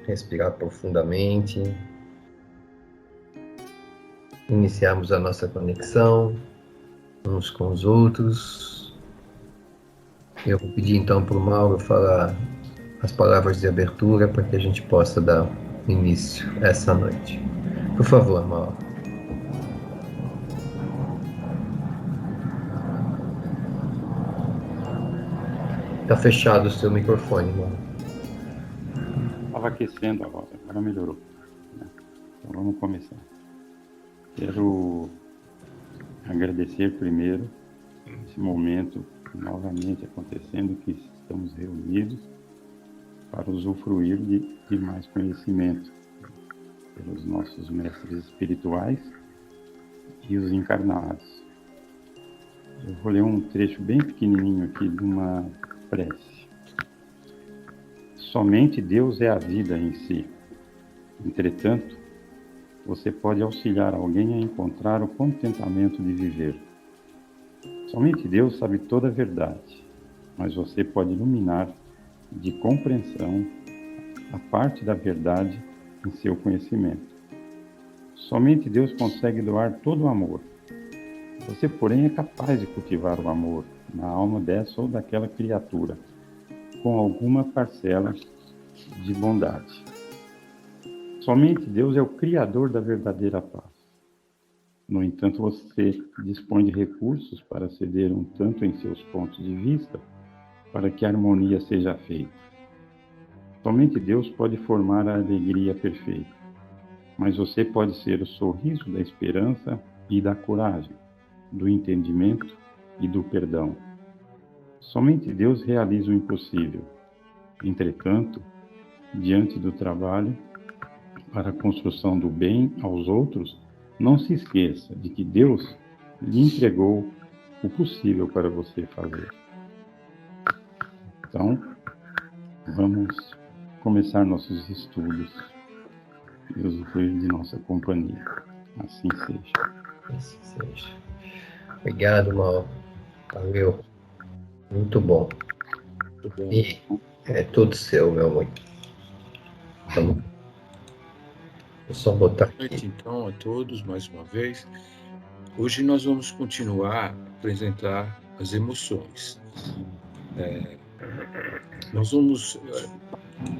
respirar profundamente, iniciarmos a nossa conexão uns com os outros. Eu vou pedir então para o Mauro falar as palavras de abertura para que a gente possa dar início essa noite. Por favor, Mauro. Está fechado o seu microfone, Mauro. Estava aquecendo agora melhorou. Então vamos começar. Quero agradecer primeiro esse momento novamente acontecendo, que estamos reunidos para usufruir de mais conhecimento pelos nossos mestres espirituais e os encarnados. Eu vou ler um trecho bem pequenininho aqui de uma prece. Somente Deus é a vida em si. Entretanto, você pode auxiliar alguém a encontrar o contentamento de viver. Somente Deus sabe toda a verdade, mas você pode iluminar de compreensão a parte da verdade em seu conhecimento. Somente Deus consegue doar todo o amor. Você, porém, é capaz de cultivar o amor na alma dessa ou daquela criatura, com alguma parcela de bondade. Somente Deus é o Criador da verdadeira paz. No entanto, você dispõe de recursos para ceder um tanto em seus pontos de vista para que a harmonia seja feita. Somente Deus pode formar a alegria perfeita, mas você pode ser o sorriso da esperança e da coragem, do entendimento e do perdão. Somente Deus realiza o impossível. Entretanto, diante do trabalho para a construção do bem aos outros, não se esqueça de que Deus lhe entregou o possível para você fazer. Então, vamos começar nossos estudos e usufruir de nossa companhia. Assim seja. Assim seja. Obrigado, Mauro. Valeu. Muito bom. Muito bom. E é tudo seu, meu amor. Vamos. Vou só botar Boa noite, aqui. então, a todos, mais uma vez. Hoje nós vamos continuar a apresentar as emoções. Nós vamos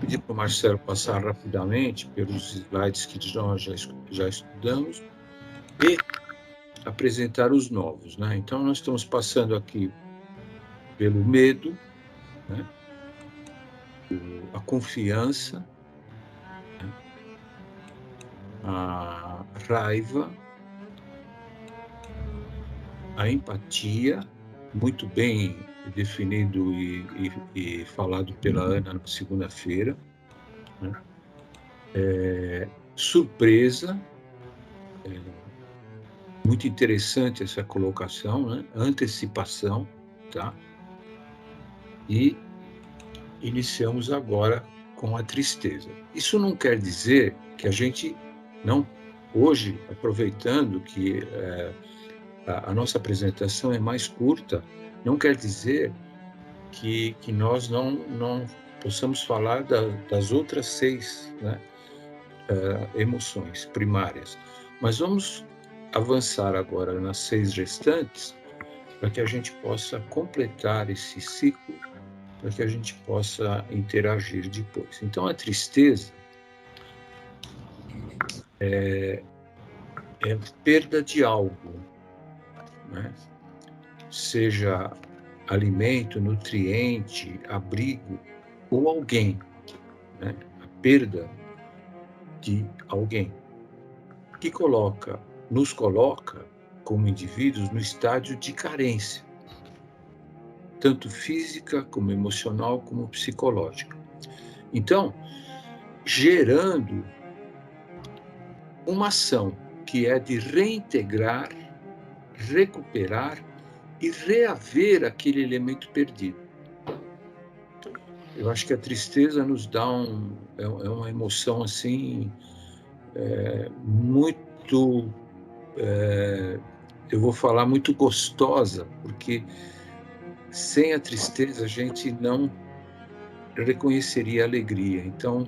pedir para o Marcelo passar rapidamente pelos slides que nós já estudamos e apresentar os novos, né? Então, nós estamos passando aqui pelo medo, né? A confiança, né? A raiva, a empatia, muito bem definido e falado pela Ana na segunda-feira, né? Surpresa, muito interessante essa colocação, né? Antecipação, tá? E iniciamos agora com a tristeza. Isso não quer dizer que a gente não, hoje, aproveitando que a nossa apresentação é mais curta, não quer dizer que nós não possamos falar das outras 6, né, emoções primárias. Mas vamos avançar agora nas 6 restantes para que a gente possa completar esse ciclo, para que a gente possa interagir depois. Então, a tristeza é perda de algo, né? Seja alimento, nutriente, abrigo ou alguém, né? A perda de alguém que nos coloca como indivíduos no estádio de carência, tanto física como emocional como psicológica. Então, gerando uma ação que é de reintegrar, recuperar e reaver aquele elemento perdido. Eu acho que a tristeza nos dá é uma emoção assim muito, eu vou falar muito gostosa, porque sem a tristeza a gente não reconheceria a alegria. Então,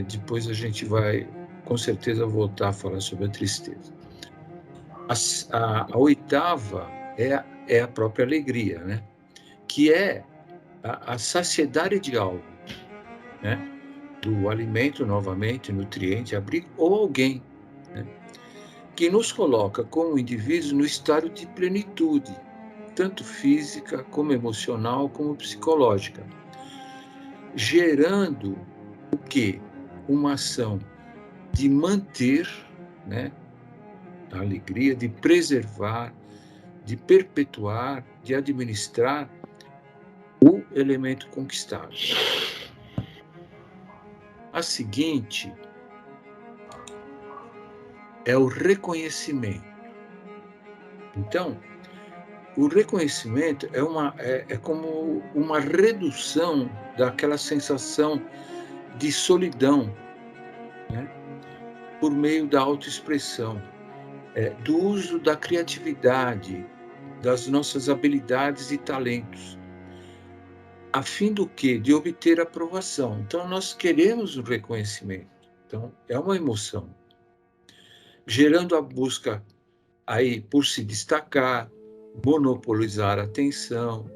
Depois a gente vai, com certeza, voltar a falar sobre a tristeza. A oitava é a própria alegria, né? Que é a saciedade de algo, né? Do alimento, novamente, nutriente, abrigo, ou alguém, né? Que nos coloca como indivíduos no estado de plenitude, tanto física, como emocional, como psicológica, gerando o quê? Uma ação de manter, né, a alegria, de preservar, de perpetuar, de administrar o elemento conquistado. A seguinte é o reconhecimento. Então, o reconhecimento é como uma redução daquela sensação de solidão, né? Por meio da autoexpressão, do uso da criatividade, das nossas habilidades e talentos, a fim do quê? De obter aprovação. Então, nós queremos o reconhecimento. Então, é uma emoção, gerando a busca aí por se destacar, monopolizar a atenção,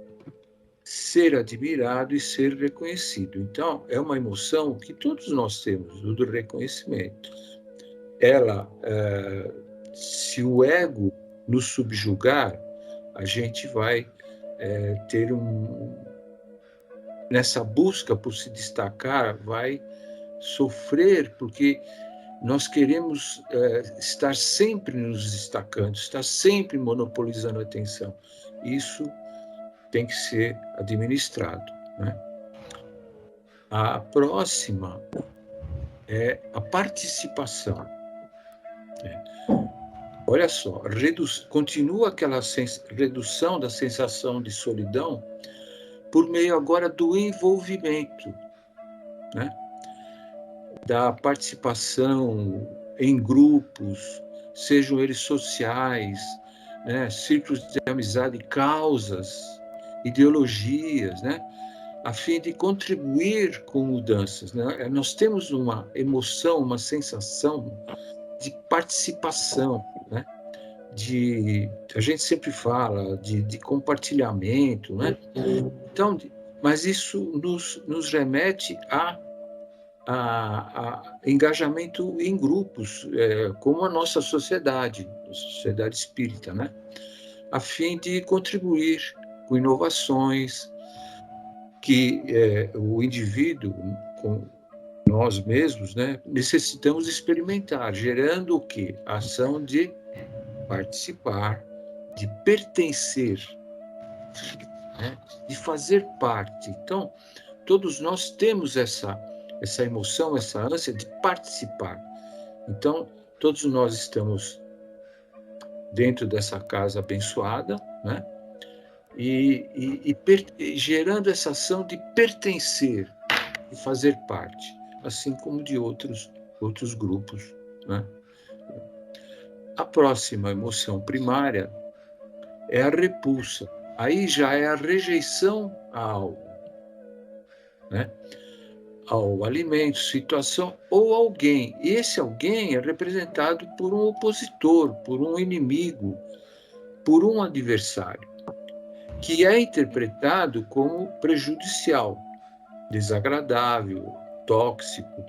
ser admirado e ser reconhecido. Então, é uma emoção que todos nós temos, o do reconhecimento. Ela, se o ego nos subjugar, a gente vai ter nessa busca por se destacar, vai sofrer, porque nós queremos estar sempre nos destacando, estar sempre monopolizando a atenção. Isso tem que ser administrado, né? A próxima é a participação. Olha só, continua aquela redução da sensação de solidão por meio agora do envolvimento, né? Da participação em grupos, sejam eles sociais, né? Círculos de amizade, causas, ideologias, né? A fim de contribuir com mudanças, né? Nós temos uma emoção, uma sensação de participação, né? A gente sempre fala de compartilhamento, né? Então, mas isso nos remete a engajamento em grupos, como a nossa sociedade espírita, né? A fim de contribuir com inovações que o indivíduo, com nós mesmos, né, necessitamos experimentar, gerando o quê? A ação de participar, de pertencer, né, de fazer parte. Então, todos nós temos essa emoção, essa ânsia de participar. Então, todos nós estamos dentro dessa casa abençoada, né? E gerando essa ação de pertencer e fazer parte, assim como de outros grupos, né? A próxima emoção primária é a repulsa. Aí já é a rejeição a algo, né? Ao alimento, situação ou alguém. E esse alguém é representado por um opositor, por um inimigo, por um adversário, que é interpretado como prejudicial, desagradável, tóxico,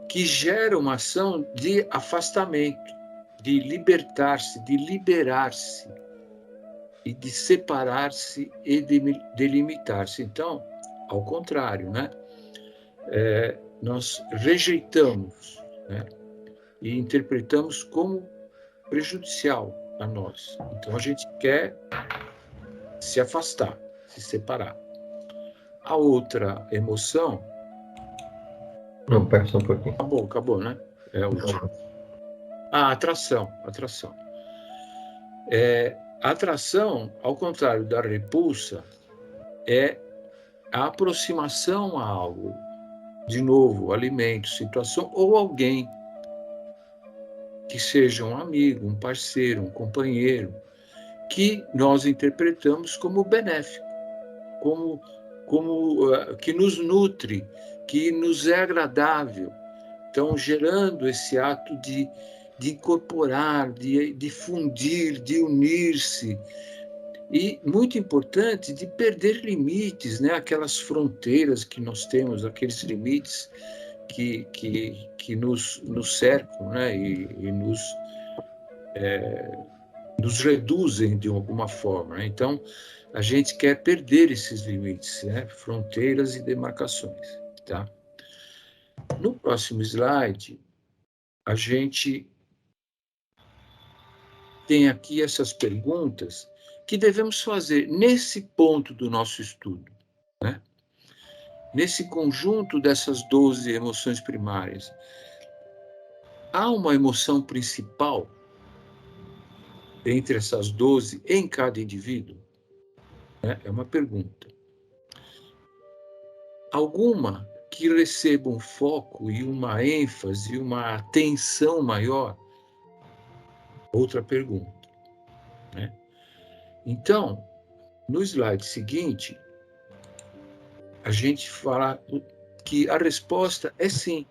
que gera uma ação de afastamento, de libertar-se, de liberar-se, e de separar-se e de delimitar-se. Então, ao contrário, né? Nós rejeitamos, né? E interpretamos como prejudicial a nós. Então, a gente quer se afastar, se separar. A outra emoção... Não, pera só um pouquinho. Acabou, né? É a última. A atração. A atração, ao contrário da repulsa, é a aproximação a algo. De novo, alimento, situação ou alguém que seja um amigo, um parceiro, um companheiro, que nós interpretamos como benéfico, como que nos nutre, que nos é agradável. Então, gerando esse ato de incorporar, de fundir, de unir-se. E, muito importante, de perder limites, né? Aquelas fronteiras que nós temos, aqueles limites que nos cercam, né? E nos reduzem de alguma forma, né? Então, a gente quer perder esses limites, né? Fronteiras e demarcações. Tá? No próximo slide, a gente tem aqui essas perguntas que devemos fazer nesse ponto do nosso estudo, né? Nesse conjunto dessas 12 emoções primárias. Há uma emoção principal entre essas 12 em cada indivíduo? É uma pergunta. Alguma que receba um foco e uma ênfase, uma atenção maior? Outra pergunta, né? Então, no slide seguinte, a gente fala que a resposta é sim.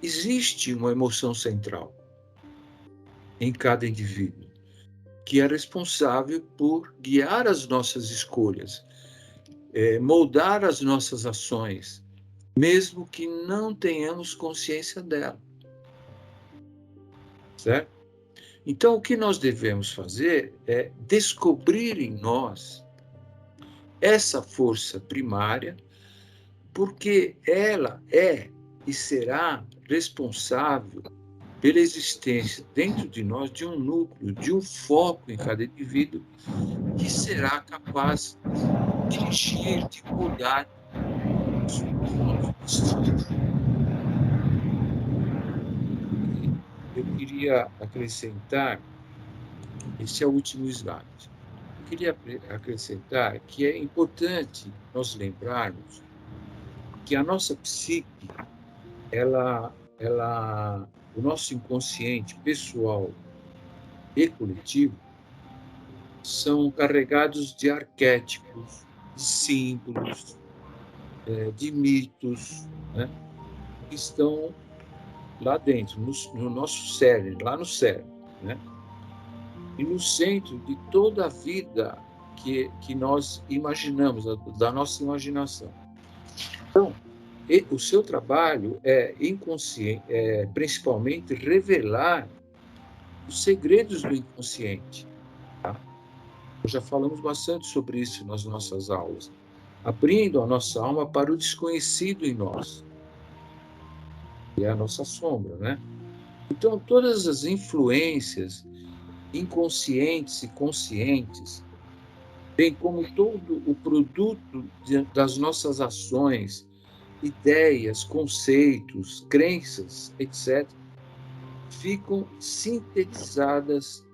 Existe uma emoção central em cada indivíduo, que é responsável por guiar as nossas escolhas, moldar as nossas ações, mesmo que não tenhamos consciência dela. Certo? Então, o que nós devemos fazer é descobrir em nós essa força primária, porque ela é e será responsável pela existência dentro de nós de um núcleo, de um foco em cada indivíduo, que será capaz de dirigir, de mudar o nosso destino. Eu queria acrescentar, esse é o último slide, eu queria acrescentar que é importante nós lembrarmos que a nossa psique, o nosso inconsciente pessoal e coletivo são carregados de arquétipos, de símbolos, de mitos, né, que estão lá dentro, no nosso cérebro, lá no cérebro, né? E no centro de toda a vida que nós imaginamos, da nossa imaginação. Então, o seu trabalho é inconsciente, principalmente revelar os segredos do inconsciente. Tá? Nós já falamos bastante sobre isso nas nossas aulas, abrindo a nossa alma para o desconhecido em nós, que é a nossa sombra, né? Então, todas as influências inconscientes e conscientes, bem como todo o produto das nossas ações, ideias, conceitos, crenças, etc., ficam sintetizadas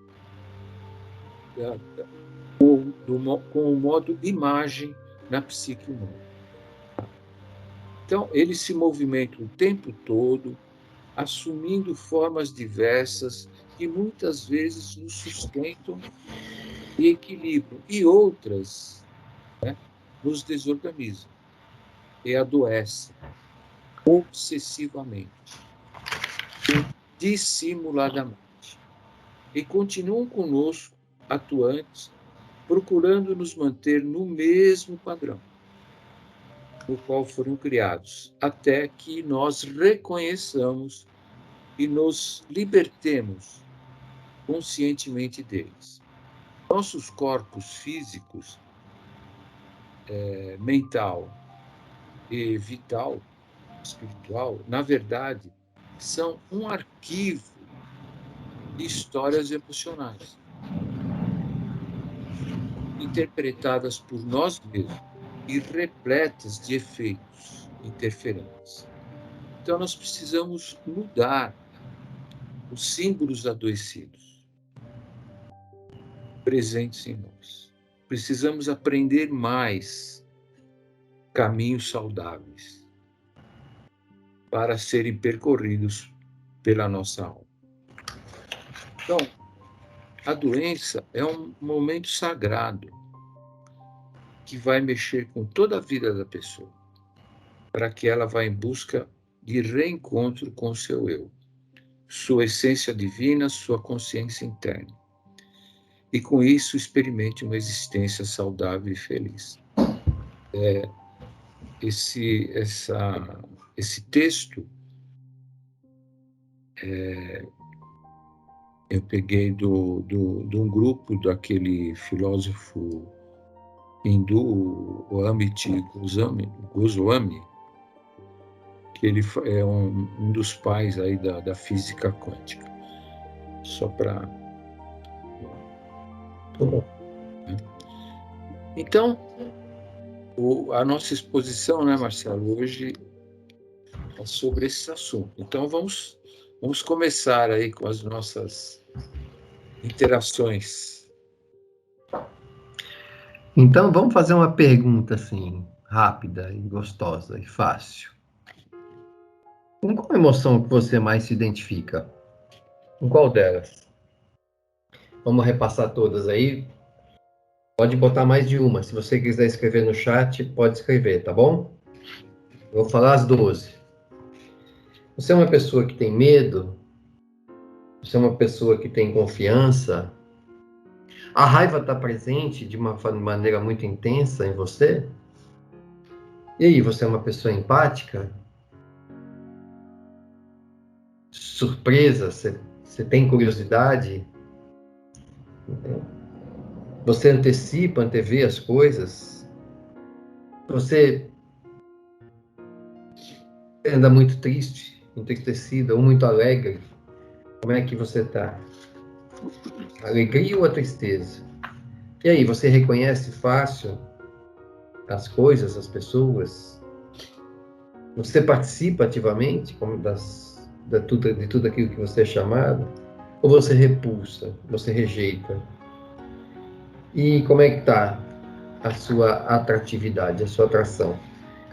com o modo imagem na psique humana. Então, eles se movimentam o tempo todo, assumindo formas diversas que muitas vezes nos sustentam e equilibram, e outras, né, nos desorganizam e adoecem obsessivamente, dissimuladamente, e continuam conosco, atuantes, procurando nos manter no mesmo padrão no qual foram criados, até que nós reconheçamos e nos libertemos conscientemente deles. Nossos corpos físicos, mental e vital, espiritual, na verdade, são um arquivo de histórias emocionais, interpretadas por nós mesmos e repletas de efeitos interferentes. Então, nós precisamos mudar os símbolos adoecidos presentes em nós. Precisamos aprender mais caminhos saudáveis para serem percorridos pela nossa alma. Então, a doença é um momento sagrado que vai mexer com toda a vida da pessoa, para que ela vá em busca de reencontro com o seu eu, sua essência divina, sua consciência interna. E com isso experimente uma existência saudável e feliz. Esse texto eu peguei de um grupo daquele filósofo hindu, o Amit Goswami, que ele é um dos pais aí da física quântica. Só para... Então, a nossa exposição, né, Marcelo, hoje é sobre esse assunto. Então, vamos começar aí com as nossas interações. Então, vamos fazer uma pergunta assim, rápida e gostosa e fácil. Com qual emoção que você mais se identifica? Com qual delas? Vamos repassar todas aí. Pode botar mais de uma. Se você quiser escrever no chat, pode escrever, tá bom? Vou falar as 12. Você é uma pessoa que tem medo? Você é uma pessoa que tem confiança? A raiva está presente de uma maneira muito intensa em você? E aí, você é uma pessoa empática? Surpresa? Você tem curiosidade? Você antevê as coisas? Você anda muito triste, entristecida ou muito alegre? Como é que você está? Alegria ou a tristeza? E aí, você reconhece fácil as coisas, as pessoas? Você participa ativamente de tudo aquilo que você é chamado? Ou você repulsa, você rejeita? E como é que está a sua atratividade, a sua atração?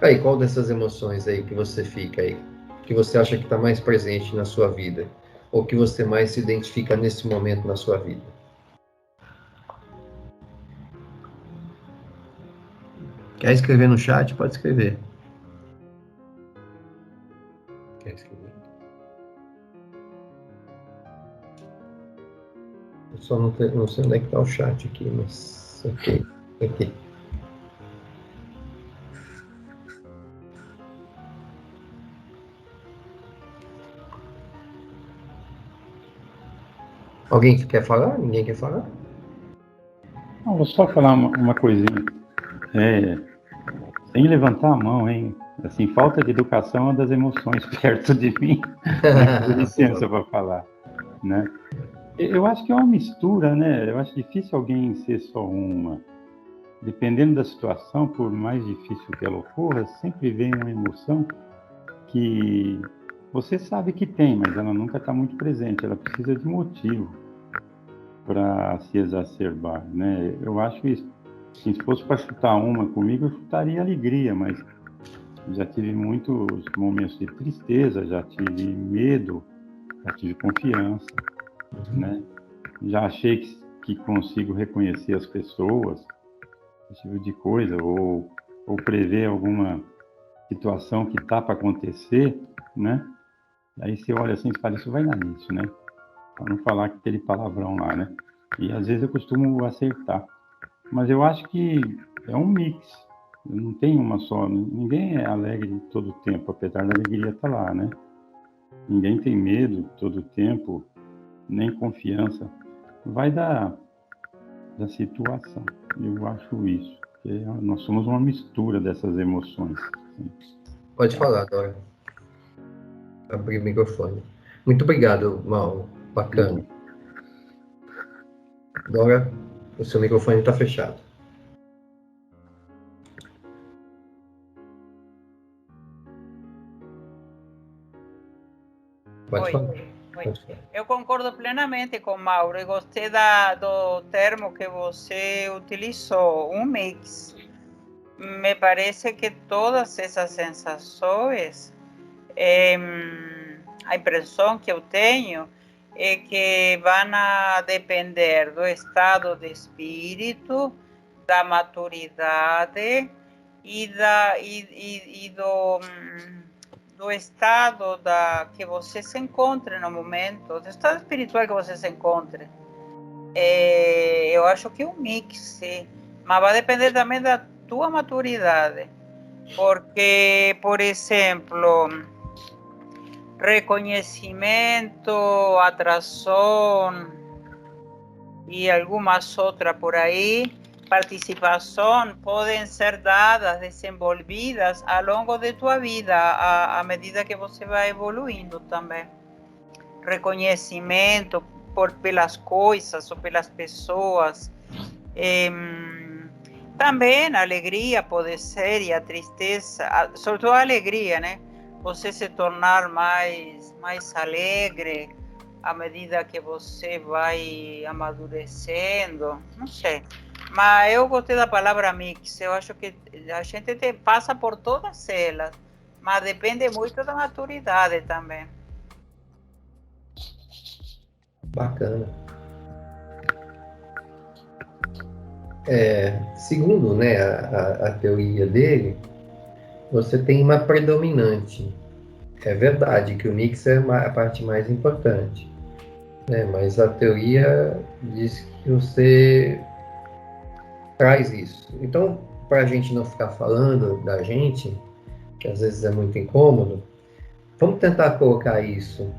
Aí, qual dessas emoções aí que você fica aí? Que você acha que está mais presente na sua vida? Ou que você mais se identifica nesse momento na sua vida? Quer escrever no chat? Pode escrever. Quer escrever? Eu só não sei onde é que está o chat aqui, mas ok. Aqui. Alguém que quer falar? Ninguém quer falar? Não, vou só falar uma coisinha. Sem levantar a mão, hein? Assim, falta de educação é das emoções perto de mim. Né? Com licença para falar, né? Eu acho que é uma mistura, né? Eu acho difícil alguém ser só uma. Dependendo da situação, por mais difícil que ela ocorra, sempre vem uma emoção que você sabe que tem, mas ela nunca está muito presente. Ela precisa de motivo para se exacerbar, né? Eu acho isso. Se fosse para chutar uma comigo, eu chutaria alegria, mas já tive muitos momentos de tristeza, já tive medo, já tive confiança, né? Já achei que consigo reconhecer as pessoas, esse tipo de coisa, ou prever alguma situação que está para acontecer, né? Aí você olha assim e fala, isso vai dar nisso, né? Para não falar aquele palavrão lá, né? E às vezes eu costumo acertar. Mas eu acho que é um mix. Não tem uma só. Ninguém é alegre todo o tempo, apesar da alegria estar lá, né? Ninguém tem medo todo o tempo, nem confiança. Vai da situação. Eu acho isso. Nós somos uma mistura dessas emoções. Pode falar, Dora. Abrir o microfone. Muito obrigado, Mauro. Bacana. Dora, o seu microfone está fechado. Pode falar. Pode falar. Eu concordo plenamente com o Mauro e gostei do termo que você utilizou, um mix. Me parece que todas essas sensações, a impressão que eu tenho é que vão a depender do estado de espírito, da maturidade e do estado que você se encontre no momento, do estado espiritual que você se encontre. Eu acho que é um mix, sim, mas vai depender também da tua maturidade, porque, por exemplo, reconhecimento, atração e algumas outras por aí, participação, podem ser dadas, desenvolvidas ao longo de tua vida, à medida que você vai evoluindo também. Reconhecimento pelas coisas ou pelas pessoas. Também a alegria pode ser, e a tristeza, sobretudo a alegria, né? Você se tornar mais alegre à medida que você vai amadurecendo, não sei. Mas eu gostei da palavra mix, eu acho que a gente passa por todas elas, mas depende muito da maturidade também. Bacana. Segundo, né, a teoria dele, você tem uma predominante. É verdade que o mix é a parte mais importante, né, mas a teoria diz que você traz isso. Então, para a gente não ficar falando da gente, que às vezes é muito incômodo, vamos tentar colocar isso.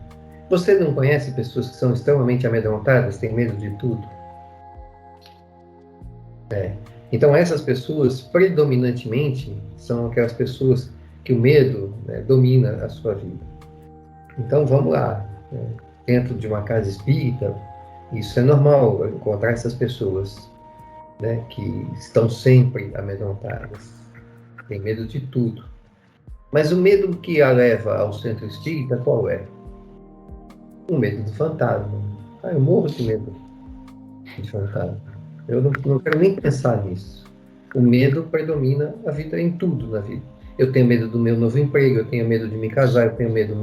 Você não conhece pessoas que são extremamente amedrontadas, têm medo de tudo? Então, essas pessoas, predominantemente, são aquelas pessoas que o medo, né, domina a sua vida. Então, vamos lá. Dentro de uma casa espírita, isso é normal, encontrar essas pessoas, né, que estão sempre amedrontadas, têm medo de tudo. Mas o medo que a leva ao centro espírita, qual é? O medo do fantasma. Eu morro de medo de fantasma. Eu não quero nem pensar nisso. O medo predomina a vida, em tudo na vida. Eu tenho medo do meu novo emprego, eu tenho medo de me casar, eu tenho medo.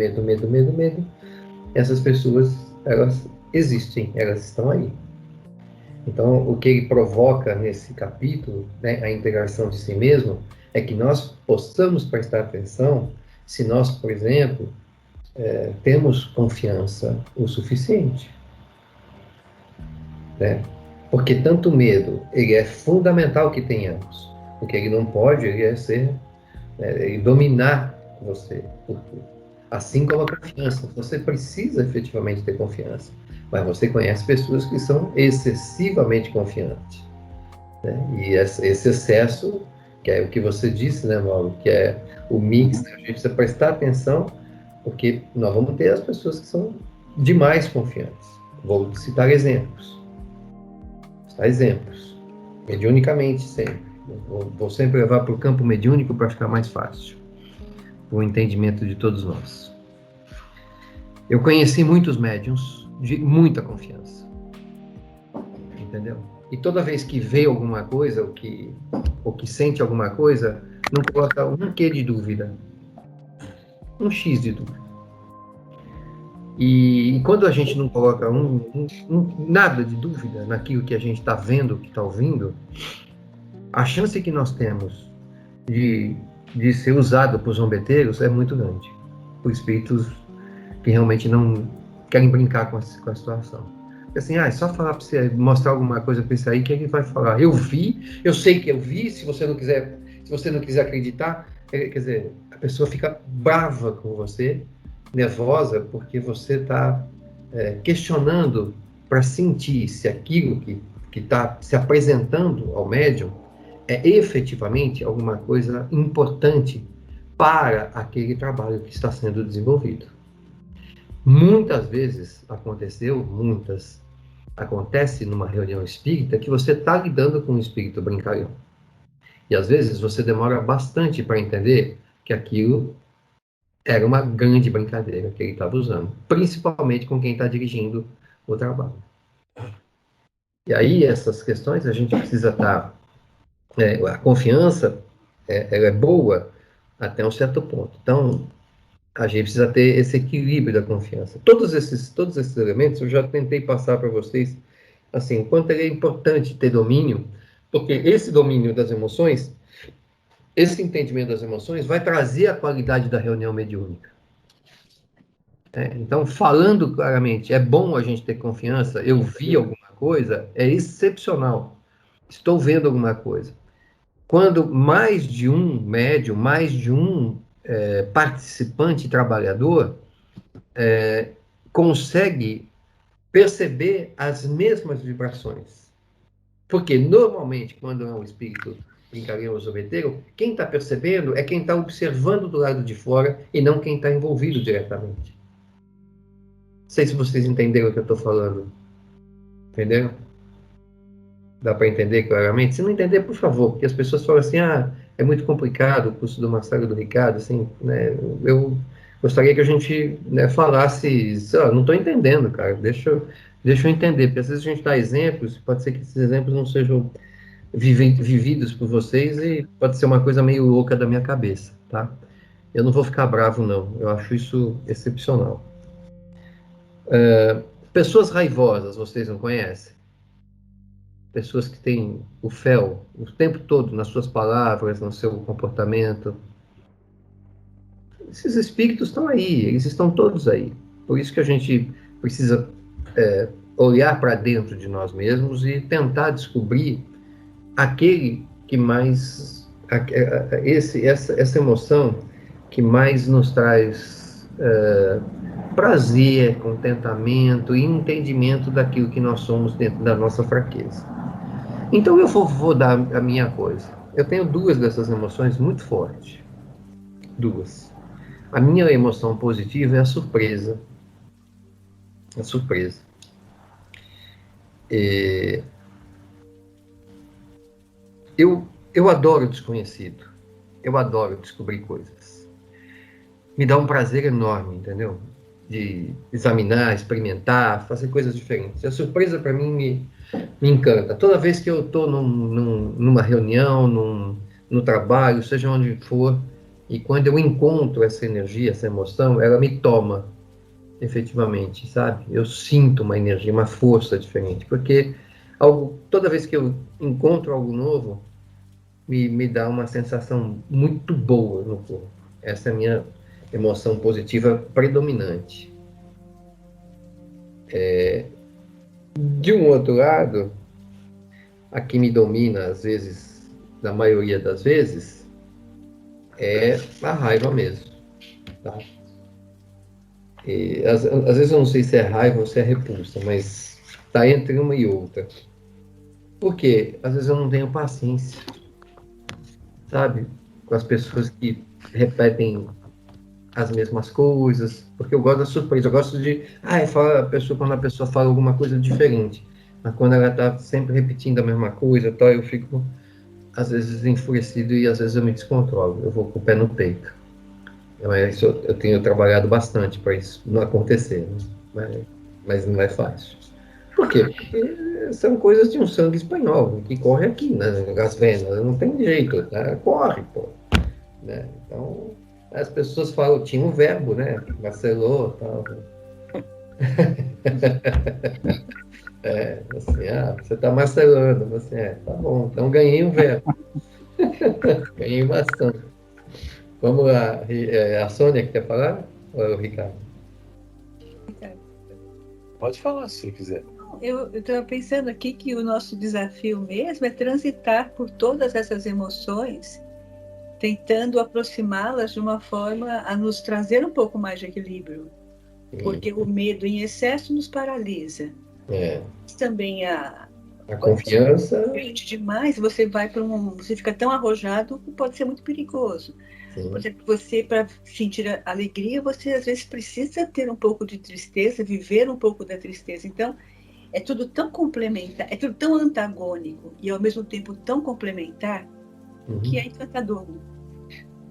Essas pessoas, elas existem, elas estão aí. Então, o que ele provoca nesse capítulo, né, a integração de si mesmo, é que nós possamos prestar atenção se nós, por exemplo, temos confiança o suficiente, né? Porque tanto medo, ele é fundamental que tenhamos. O que ele não pode, ele é ele dominar você por tudo. Assim como a confiança. Você precisa efetivamente ter confiança. Mas você conhece pessoas que são excessivamente confiantes, né? E esse excesso, que é o que você disse, né, Mauro? Que é o mix, né? A gente precisa prestar atenção, porque nós vamos ter as pessoas que são demais confiantes. Vou citar exemplos. Mediunicamente sempre. Vou sempre levar para o campo mediúnico para ficar mais fácil o entendimento de todos nós. Eu conheci muitos médiuns de muita confiança, entendeu? E toda vez que vê alguma coisa, ou que sente alguma coisa, não coloca um quê de dúvida, um X de dúvida. E quando a gente não coloca nada de dúvida naquilo que a gente está vendo, que está ouvindo, a chance que nós temos de ser usado por zombeteiros é muito grande, por espíritos que realmente não querem brincar com a situação. Assim, é só falar para você, mostrar alguma coisa para isso aí, que ele vai falar, eu vi, eu sei que eu vi, se você não quiser acreditar, quer dizer, a pessoa fica brava com você, nervosa, porque você está questionando para sentir se aquilo que está se apresentando ao médium é efetivamente alguma coisa importante para aquele trabalho que está sendo desenvolvido. Muitas vezes acontece numa reunião espírita que você está lidando com um espírito brincalhão. E às vezes você demora bastante para entender que aquilo era uma grande brincadeira que ele estava usando, principalmente com quem está dirigindo o trabalho. E aí, essas questões, a gente precisa estar... a confiança, ela é boa até um certo ponto. Então, a gente precisa ter esse equilíbrio da confiança. Todos esses elementos eu já tentei passar para vocês, assim, o quanto é importante ter domínio Porque esse domínio das emoções, esse entendimento das emoções vai trazer a qualidade da reunião mediúnica. Então, falando claramente, é bom a gente ter confiança, eu vi alguma coisa, é excepcional. Estou vendo alguma coisa. Quando mais de um médium, mais de um participante trabalhador consegue perceber as mesmas vibrações. Porque, normalmente, quando é um espírito brincadeiro ou zombeteiro, quem está percebendo é quem está observando do lado de fora e não quem está envolvido diretamente. Não sei se vocês entenderam o que eu estou falando. Entenderam? Dá para entender claramente? Se não entender, por favor, porque as pessoas falam assim, é muito complicado o curso do Marcelo e do Ricardo, assim, né, eu gostaria que a gente, né, falasse, não estou entendendo, cara, deixa eu entender, porque às vezes a gente dá exemplos, pode ser que esses exemplos não sejam vividos por vocês e pode ser uma coisa meio louca da minha cabeça, tá? Eu não vou ficar bravo, não, eu acho isso excepcional. Pessoas raivosas, vocês não conhecem? Pessoas que têm o fel o tempo todo nas suas palavras, no seu comportamento. Esses espíritos estão aí, eles estão todos aí. Por isso que a gente precisa olhar para dentro de nós mesmos e tentar descobrir aquele que mais, essa emoção que mais nos traz prazer, contentamento e entendimento daquilo que nós somos dentro da nossa fraqueza. Então eu vou dar a minha coisa. Eu tenho duas dessas emoções muito fortes. Duas. A minha emoção positiva é a surpresa. A surpresa. Eu adoro o desconhecido. Eu adoro descobrir coisas. Me dá um prazer enorme, entendeu? De examinar, experimentar, fazer coisas diferentes. A surpresa para mim me encanta. Toda vez que eu estou numa reunião, no trabalho, seja onde for, e quando eu encontro essa energia, essa emoção, ela me toma, efetivamente, sabe? Eu sinto uma energia, uma força diferente, porque toda vez que eu encontro algo novo, me dá uma sensação muito boa no corpo. Essa é a minha emoção positiva predominante. De um outro lado, a que me domina, às vezes, na maioria das vezes, é a raiva mesmo. Tá? E, às vezes eu não sei se é raiva ou se é repulsa, mas está entre uma e outra. Por quê? Às vezes eu não tenho paciência, sabe? Com as pessoas que repetem as mesmas coisas, porque eu gosto da surpresa, eu gosto de, quando a pessoa fala alguma coisa diferente, mas quando ela está sempre repetindo a mesma coisa, tal, eu fico, às vezes, enfurecido e às vezes eu me descontrolo, eu vou com o pé no peito. Eu tenho trabalhado bastante para isso não acontecer, né? Mas não é fácil. Por quê? Porque são coisas de um sangue espanhol, que corre aqui, nas venas, não tem jeito, né? Corre, pô. Né? Então, as pessoas falam, tinha um verbo, né? Marcelou, tal. Você está marcelando. Tá bom, então ganhei um verbo. Ganhei bastante. Vamos lá, a Sônia que quer falar? Ou é o Ricardo? Pode falar se quiser. Eu estava pensando aqui que o nosso desafio mesmo é transitar por todas essas emoções, tentando aproximá-las de uma forma a nos trazer um pouco mais de equilíbrio. Porque o medo em excesso nos paralisa. Também a confiança. Demais, você você fica tão arrojado que pode ser muito perigoso. Por exemplo, você, para sentir alegria, você às vezes precisa ter um pouco de tristeza, viver um pouco da tristeza. Então, é tudo tão complementar, é tudo tão antagônico e ao mesmo tempo tão complementar, que é encantador.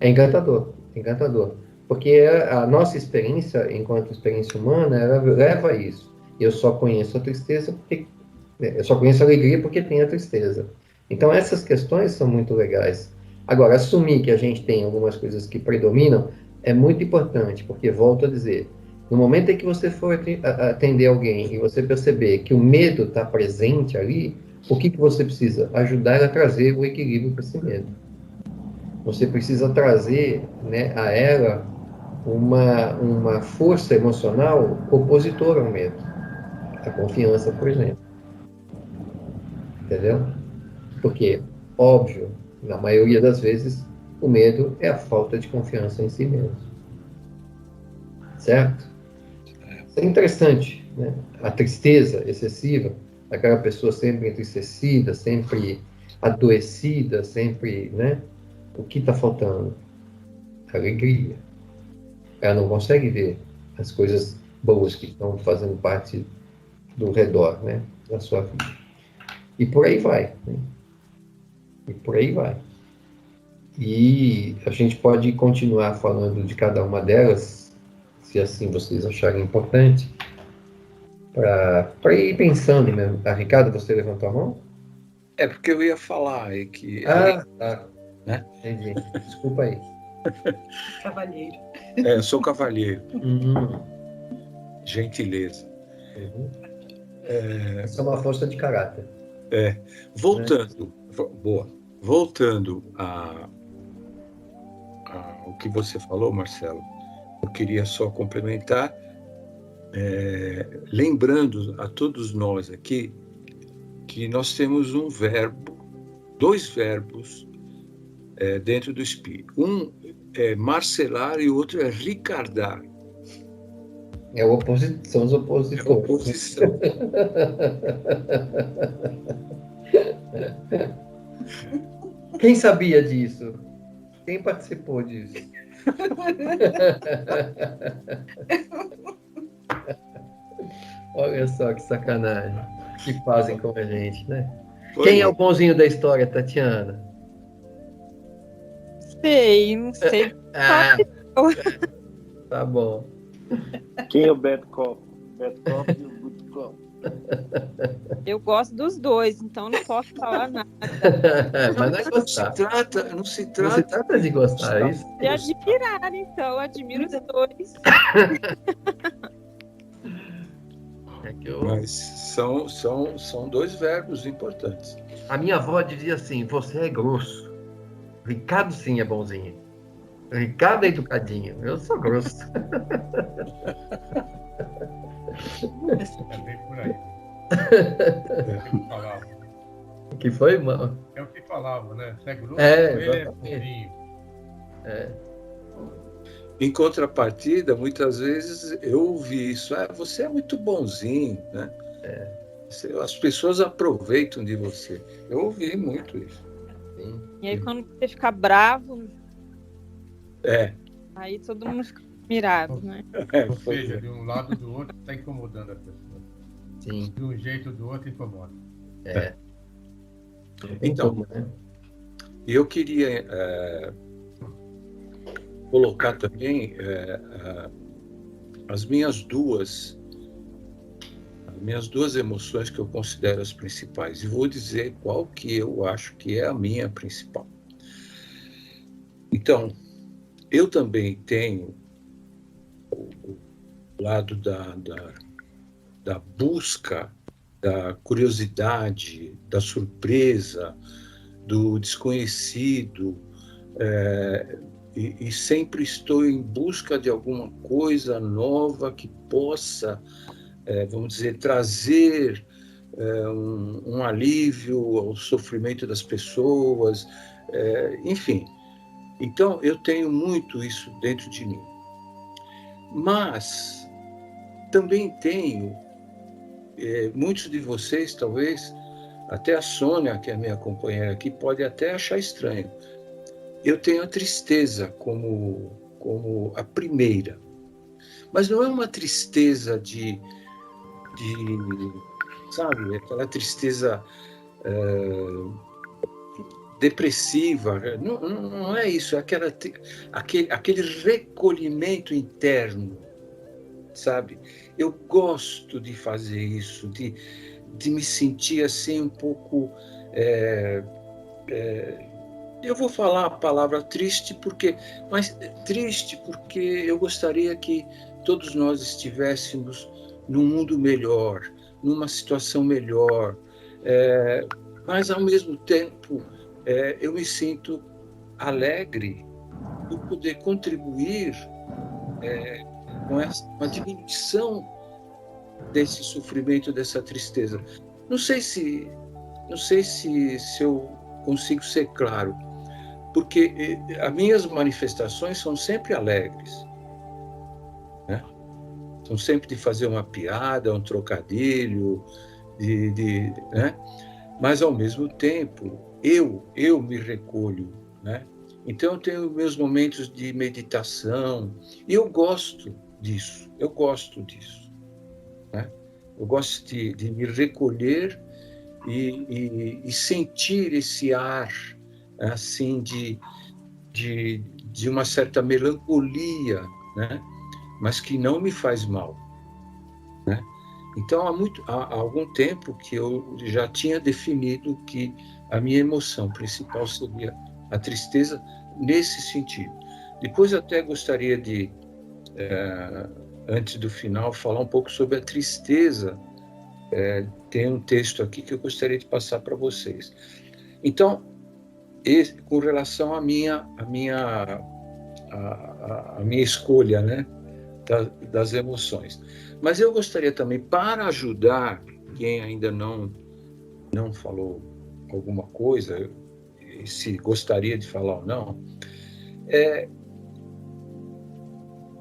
É encantador, encantador. Porque a nossa experiência, enquanto experiência humana, ela leva a isso. Eu só conheço a tristeza porque... Eu só conheço a alegria porque tem a tristeza. Então, essas questões são muito legais. Agora, assumir que a gente tem algumas coisas que predominam é muito importante, porque, volto a dizer, no momento em que você for atender alguém e você perceber que o medo está presente ali, O que você precisa? Ajudar a trazer o equilíbrio para esse medo. Você precisa trazer, né, a ela uma força emocional opositora ao medo. A confiança, por exemplo. Entendeu? Porque, óbvio, na maioria das vezes, o medo é a falta de confiança em si mesmo. Certo? Isso é interessante, né? A tristeza excessiva, aquela pessoa sempre entristecida, sempre adoecida, sempre, né? O que está faltando? Alegria. Ela não consegue ver as coisas boas que estão fazendo parte do redor, né? Da sua vida. E por aí vai, né? E por aí vai. E a gente pode continuar falando de cada uma delas, se assim vocês acharem importante, para ir pensando mesmo. Ah, Ricardo, você levantou a mão? É porque eu ia falar que Tá. né? Entendi. Desculpa aí. Cavalheiro. Eu sou cavalheiro, Uhum. gentileza. Isso é uma força de caráter. Voltando, boa. Voltando o que você falou, Marcelo, eu queria só complementar, lembrando a todos nós aqui que nós temos dois verbos dentro do espírito. Um é marcelar e o outro é ricardar. São os É opositores. oposição. Quem sabia disso? Quem participou disso? Olha só que sacanagem que fazem com a gente, né? Quem é o bonzinho da história, Tatiana? Sei, não sei. Ah, tá bom. Quem é o bad cop? Bad cop e o good cop. Eu gosto dos dois, então não posso falar nada. Mas não é gostar. Não se Não se trata trata de gostar, é isso? De admirar, então, eu admiro os dois. É que Mas são dois verbos importantes. A minha avó dizia assim: você é grosso. Ricardo sim é bonzinho. Ricardo é educadinho. Eu sou grosso. É bem por aí. É o que falava. O que foi, mano? É o que falava, né? Você é grosso, É, ele é exatamente. bonzinho. Em contrapartida, muitas vezes eu ouvi isso: você é muito bonzinho, né? As pessoas aproveitam de você. Eu ouvi muito isso. Sim. E aí, quando você fica bravo, É. aí todo mundo fica admirado, né? Ou seja, de um lado ou do outro está incomodando a pessoa. Sim. De um jeito ou do outro incomoda. Então, como, né? eu queria colocar também as minhas duas emoções que eu considero as principais. E vou dizer qual que eu acho que é a minha principal. Então, eu também tenho o lado da busca, da curiosidade, da surpresa, do desconhecido, e sempre estou em busca de alguma coisa nova que possa, vamos dizer, trazer um alívio ao sofrimento das pessoas, enfim. Então, eu tenho muito isso dentro de mim. Mas também tenho, muitos de vocês, talvez, até a Sônia, que é minha companheira aqui, pode até achar estranho. Eu tenho a tristeza como a primeira. Mas não é uma tristeza de sabe, aquela tristeza depressiva. Não é isso, é aquele recolhimento interno, sabe? Eu gosto de fazer isso, de me sentir assim um pouco... eu vou falar a palavra triste porque eu gostaria que todos nós estivéssemos num mundo melhor, numa situação melhor, Mas, ao mesmo tempo, eu me sinto alegre por poder contribuir com a diminuição desse sofrimento, dessa tristeza. Não sei se eu consigo ser claro, porque as minhas manifestações são sempre alegres, né? São sempre de fazer uma piada, um trocadilho, né? Mas, ao mesmo tempo, eu me recolho, né? Então, eu tenho meus momentos de meditação, e eu gosto disso, né? Eu gosto de me recolher e sentir esse ar, assim, de uma certa melancolia, né? Mas que não me faz mal, né? Então, há algum tempo que eu já tinha definido que a minha emoção principal seria a tristeza nesse sentido. Depois, até gostaria de, antes do final, falar um pouco sobre a tristeza. Tem um texto aqui que eu gostaria de passar para vocês. Então, com relação à minha escolha, né, das emoções. Mas eu gostaria também, para ajudar quem ainda não falou alguma coisa, se gostaria de falar ou não,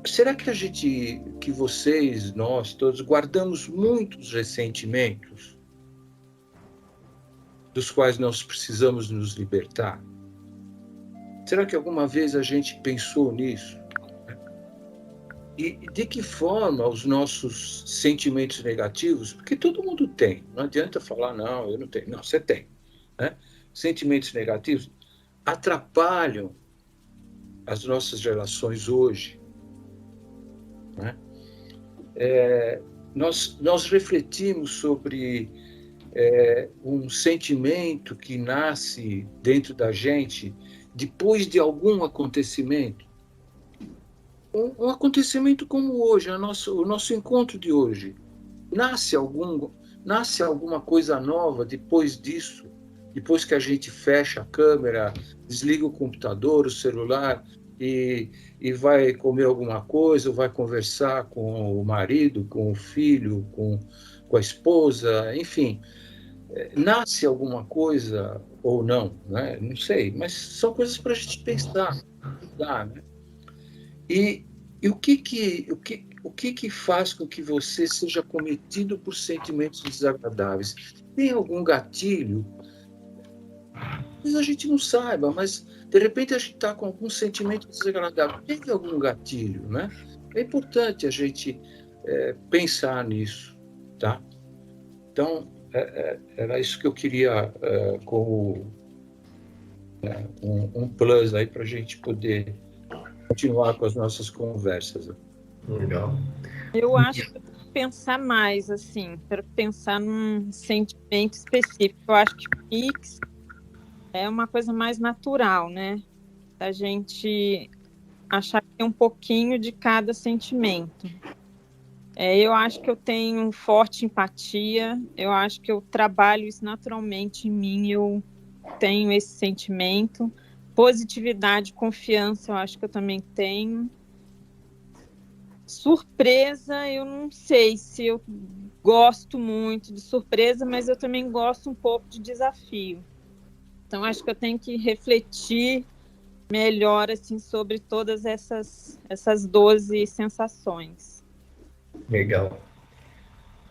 será que vocês, nós todos, guardamos muitos ressentimentos dos quais nós precisamos nos libertar? Será que alguma vez a gente pensou nisso? E de que forma os nossos sentimentos negativos, porque todo mundo tem, não adianta falar, não, eu não tenho. Não, você tem, né? Sentimentos negativos atrapalham as nossas relações hoje, né? Nós refletimos sobre um sentimento que nasce dentro da gente depois de algum acontecimento. Um acontecimento como hoje, o nosso encontro de hoje. Nasce alguma coisa nova depois disso? Depois que a gente fecha a câmera, desliga o computador, o celular e vai comer alguma coisa, ou vai conversar com o marido, com o filho, com a esposa, enfim. Nasce alguma coisa ou não, né? Não sei, mas são coisas para a gente pensar, né? E o que faz com que você seja cometido por sentimentos desagradáveis? Tem algum gatilho? Talvez a gente não saiba, mas de repente a gente está com algum sentimento desagradável. Tem algum gatilho, né? É importante a gente pensar nisso, tá? Então, era isso que eu queria como um plus aí para a gente poder continuar com as nossas conversas. Legal. Eu acho que eu tenho que pensar mais, assim, para pensar num sentimento específico. Eu acho que o mix é uma coisa mais natural, né? Da gente achar que tem um pouquinho de cada sentimento. Eu acho que eu tenho forte empatia, eu acho que eu trabalho isso naturalmente em mim, eu tenho esse sentimento. Positividade, confiança, eu acho que eu também tenho. Surpresa, eu não sei se eu gosto muito de surpresa, mas eu também gosto um pouco de desafio. Então, acho que eu tenho que refletir melhor assim, sobre todas essas 12 sensações. Legal.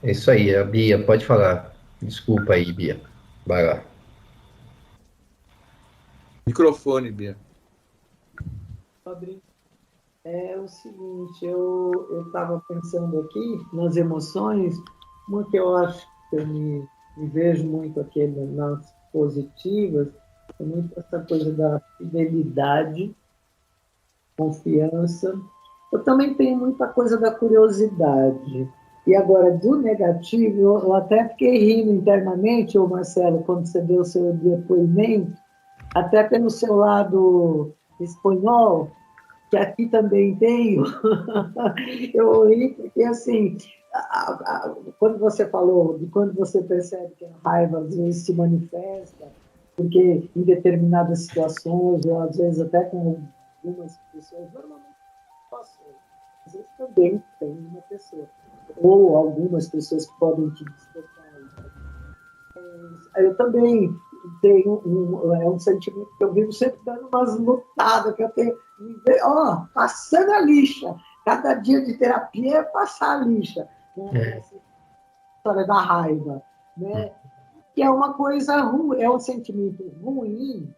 É isso aí, a Bia, pode falar. Desculpa aí, Bia. Vai lá. Microfone, Bia. É o seguinte, eu estava pensando aqui nas emoções, uma que eu acho que eu me vejo muito aqui nas positivas, é muito essa coisa da fidelidade, confiança. Eu também tenho muita coisa da curiosidade. E agora, do negativo, eu até fiquei rindo internamente, ô Marcelo, quando você deu o seu depoimento, até pelo seu lado espanhol, que aqui também tenho, eu ri porque, assim, quando você falou de quando você percebe que a raiva às vezes se manifesta, porque em determinadas situações, ou às vezes até com algumas pessoas, normalmente situações, às vezes também tem uma pessoa, ou algumas pessoas que podem te despertar. Eu também tenho um sentimento que eu vivo sempre dando umas lutadas, que eu tenho, passando a lixa. Cada dia de terapia é passar a lixa. Né? Essa história da raiva. Né? Que é uma coisa ruim, é um sentimento ruim,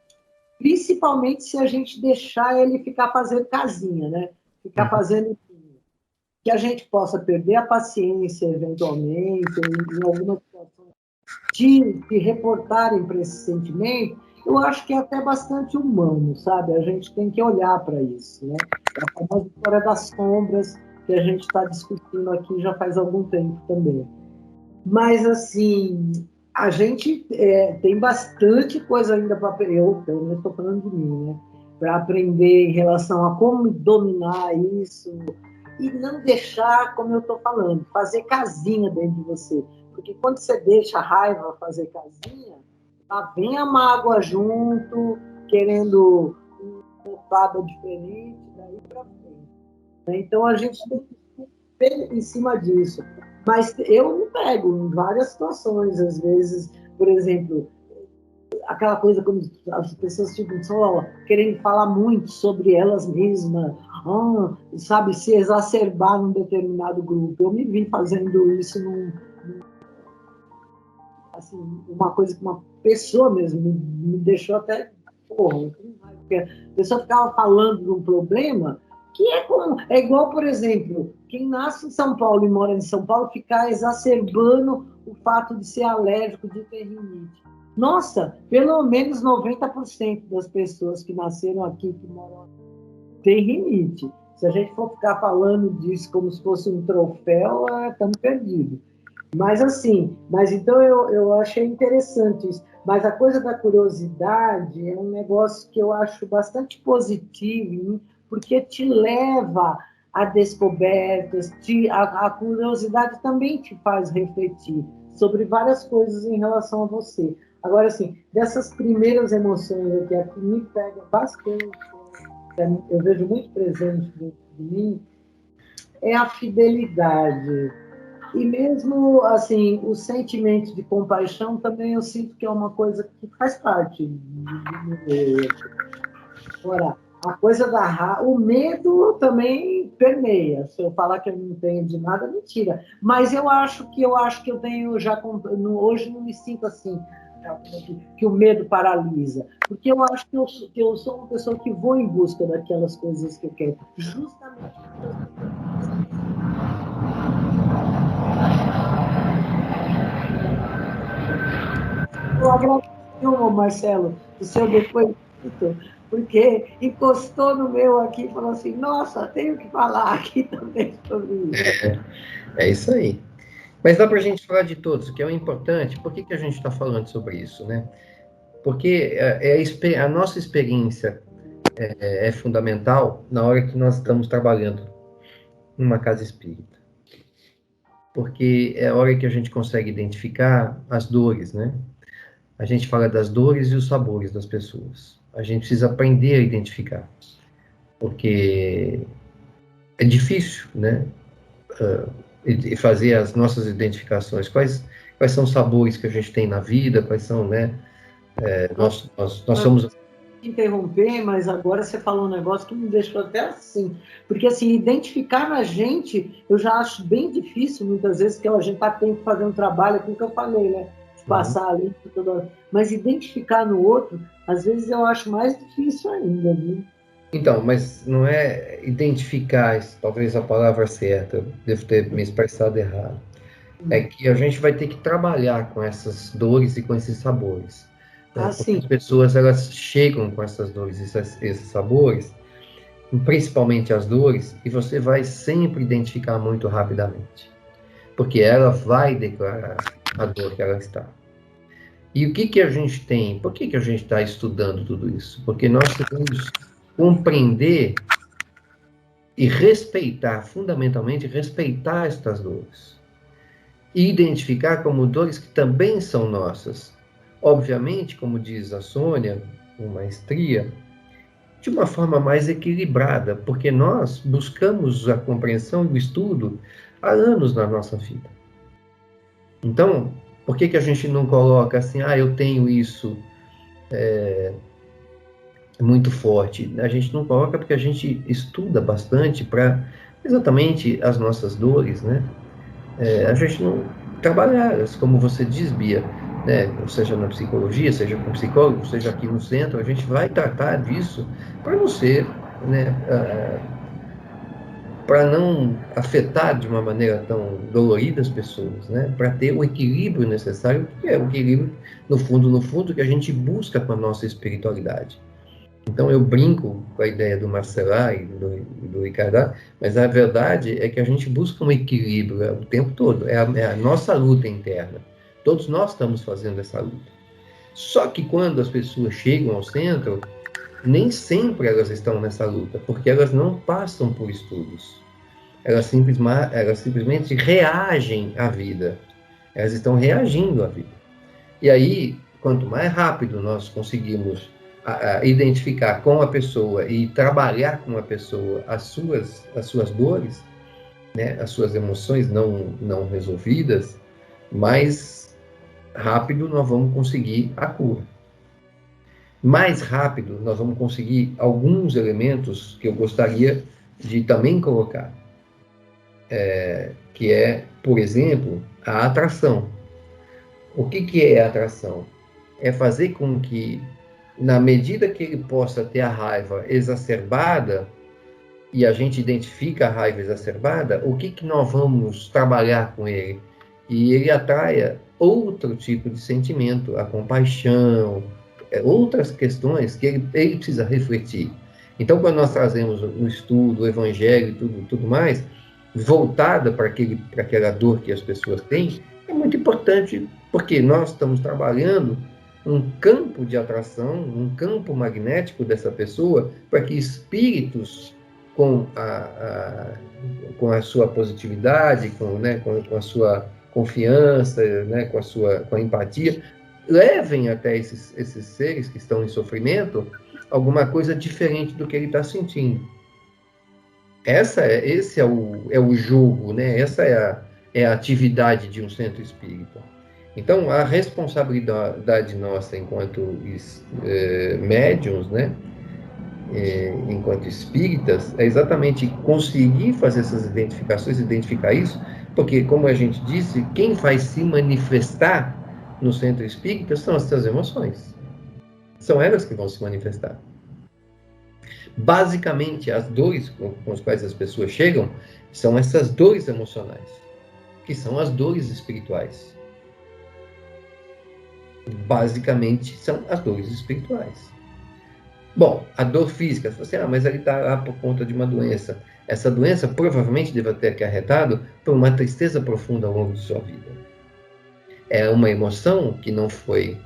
principalmente se a gente deixar ele ficar fazendo casinha, né? Ficar fazendo que a gente possa perder a paciência, eventualmente, em algumas situações, de reportarem para esse sentimento, eu acho que é até bastante humano, sabe? A gente tem que olhar para isso, né? É a famosa história das sombras que a gente está discutindo aqui já faz algum tempo também. Mas, assim, a gente tem bastante coisa ainda para aprender, eu pelo menos estou falando de mim, né? Para aprender em relação a como dominar isso e não deixar, como eu estou falando, fazer casinha dentro de você. Porque quando você deixa a raiva fazer casinha, lá vem a mágoa junto, querendo uma fada diferente, daí para frente. Então, a gente tem que ver em cima disso. Mas eu me pego em várias situações, às vezes, por exemplo, aquela coisa como as pessoas ficam só querendo falar muito sobre elas mesmas, sabe, se exacerbar num determinado grupo. Eu me vi fazendo isso assim, uma coisa que uma pessoa mesmo me deixou até, porque a pessoa ficava falando de um problema que é igual, por exemplo, quem nasce em São Paulo e mora em São Paulo ficar exacerbando o fato de ser alérgico de ter rinite. Nossa, pelo menos 90% das pessoas que nasceram aqui, que moram aqui, tem rinite. Se a gente for ficar falando disso como se fosse um troféu, estamos perdidos. Mas assim, então eu achei interessante isso. Mas a coisa da curiosidade é um negócio que eu acho bastante positivo, porque te leva a descobertas, a curiosidade também te faz refletir sobre várias coisas em relação a você. Agora, assim, dessas primeiras emoções aqui, a que me pega bastante, eu vejo muito presente dentro de mim, é a fidelidade. E mesmo, assim, o sentimento de compaixão também eu sinto que é uma coisa que faz parte do meu. Agora, a coisa o medo também permeia. Se eu falar que eu não tenho de nada, mentira. Mas eu acho que eu tenho já hoje não me sinto assim que o medo paralisa, porque eu acho que eu sou uma pessoa que vou em busca daquelas coisas que eu quero, justamente eu agradeço, Marcelo, o seu depoimento, porque encostou no meu aqui e falou assim, nossa, tenho que falar aqui também sobre isso. É isso aí. Mas dá para a gente falar de todos, o que é importante. Por que a gente está falando sobre isso, né? Porque a nossa experiência é fundamental na hora que nós estamos trabalhando numa casa espírita. Porque é a hora que a gente consegue identificar as dores, né? A gente fala das dores e os sabores das pessoas. A gente precisa aprender a identificar. Porque é difícil, né? E fazer as nossas identificações. Quais são os sabores que a gente tem na vida? Quais são, né? Nós somos... Interromper, mas agora você falou um negócio que me deixou até assim. Porque, assim, identificar na gente, eu já acho bem difícil, muitas vezes, que a gente tem que fazer um trabalho, aquilo que eu falei, né? De passar ali toda hora. Mas identificar no outro, às vezes eu acho mais difícil ainda, viu? Então, mas não é identificar, talvez a palavra certa, devo ter me expressado errado. É que a gente vai ter que trabalhar com essas dores e com esses sabores. Porque as pessoas, elas chegam com essas dores e esses sabores, principalmente as dores, e você vai sempre identificar muito rapidamente. Porque ela vai declarar a dor que ela está. E o que a gente tem? Por que a gente está estudando tudo isso? Porque nós temos compreender e respeitar, fundamentalmente, respeitar estas dores. e identificar como dores que também são nossas. Obviamente, como diz a Sônia, com maestria, de uma forma mais equilibrada, porque nós buscamos a compreensão e o estudo há anos na nossa vida. Então, por que a gente não coloca assim, eu tenho isso muito forte? A gente não coloca porque a gente estuda bastante para exatamente as nossas dores, né? A gente não trabalhar, como você diz, Bia, né? Seja na psicologia, seja com psicólogo, seja aqui no centro, a gente vai tratar disso para não ser, né? Para não afetar de uma maneira tão dolorida as pessoas, né? Para ter o equilíbrio necessário, que é o equilíbrio, no fundo, que a gente busca com a nossa espiritualidade. Então, eu brinco com a ideia do Marcellin e do Ricardo, mas a verdade é que a gente busca um equilíbrio o tempo todo, é a nossa luta interna. Todos nós estamos fazendo essa luta. Só que quando as pessoas chegam ao centro, nem sempre elas estão nessa luta, porque elas não passam por estudos. Elas simplesmente reagem à vida. Elas estão reagindo à vida. E aí, quanto mais rápido nós conseguimos identificar com a pessoa e trabalhar com a pessoa as suas dores, né, as suas emoções não resolvidas, mais rápido nós vamos conseguir a cura. Mais rápido nós vamos conseguir alguns elementos que eu gostaria de também colocar, que é, por exemplo, a atração. O que é a atração? É fazer com que, na medida que ele possa ter a raiva exacerbada, e a gente identifica a raiva exacerbada, o que nós vamos trabalhar com ele? E ele atraia outro tipo de sentimento, a compaixão, outras questões que ele precisa refletir. Então, quando nós trazemos o estudo, o evangelho e tudo mais, voltada para aquela dor que as pessoas têm, é muito importante, porque nós estamos trabalhando um campo de atração, um campo magnético dessa pessoa, para que espíritos com a sua positividade, com a sua confiança, né, com a empatia, levem até esses seres que estão em sofrimento alguma coisa diferente do que ele está sentindo. Esse é o jogo, né? Essa é a atividade de um centro espírita. Então, a responsabilidade nossa enquanto médiuns, né? Enquanto espíritas, é exatamente conseguir fazer essas identificações, identificar isso, porque, como a gente disse, quem vai se manifestar no centro espírita são as suas emoções. São elas que vão se manifestar. Basicamente, as dores com as quais as pessoas chegam são essas dores emocionais, que são as dores espirituais. Basicamente, são as dores espirituais. Bom, a dor física, você mas ele está lá por conta de uma doença. Essa doença provavelmente deve ter acarretado por uma tristeza profunda ao longo de sua vida. É uma emoção que não foi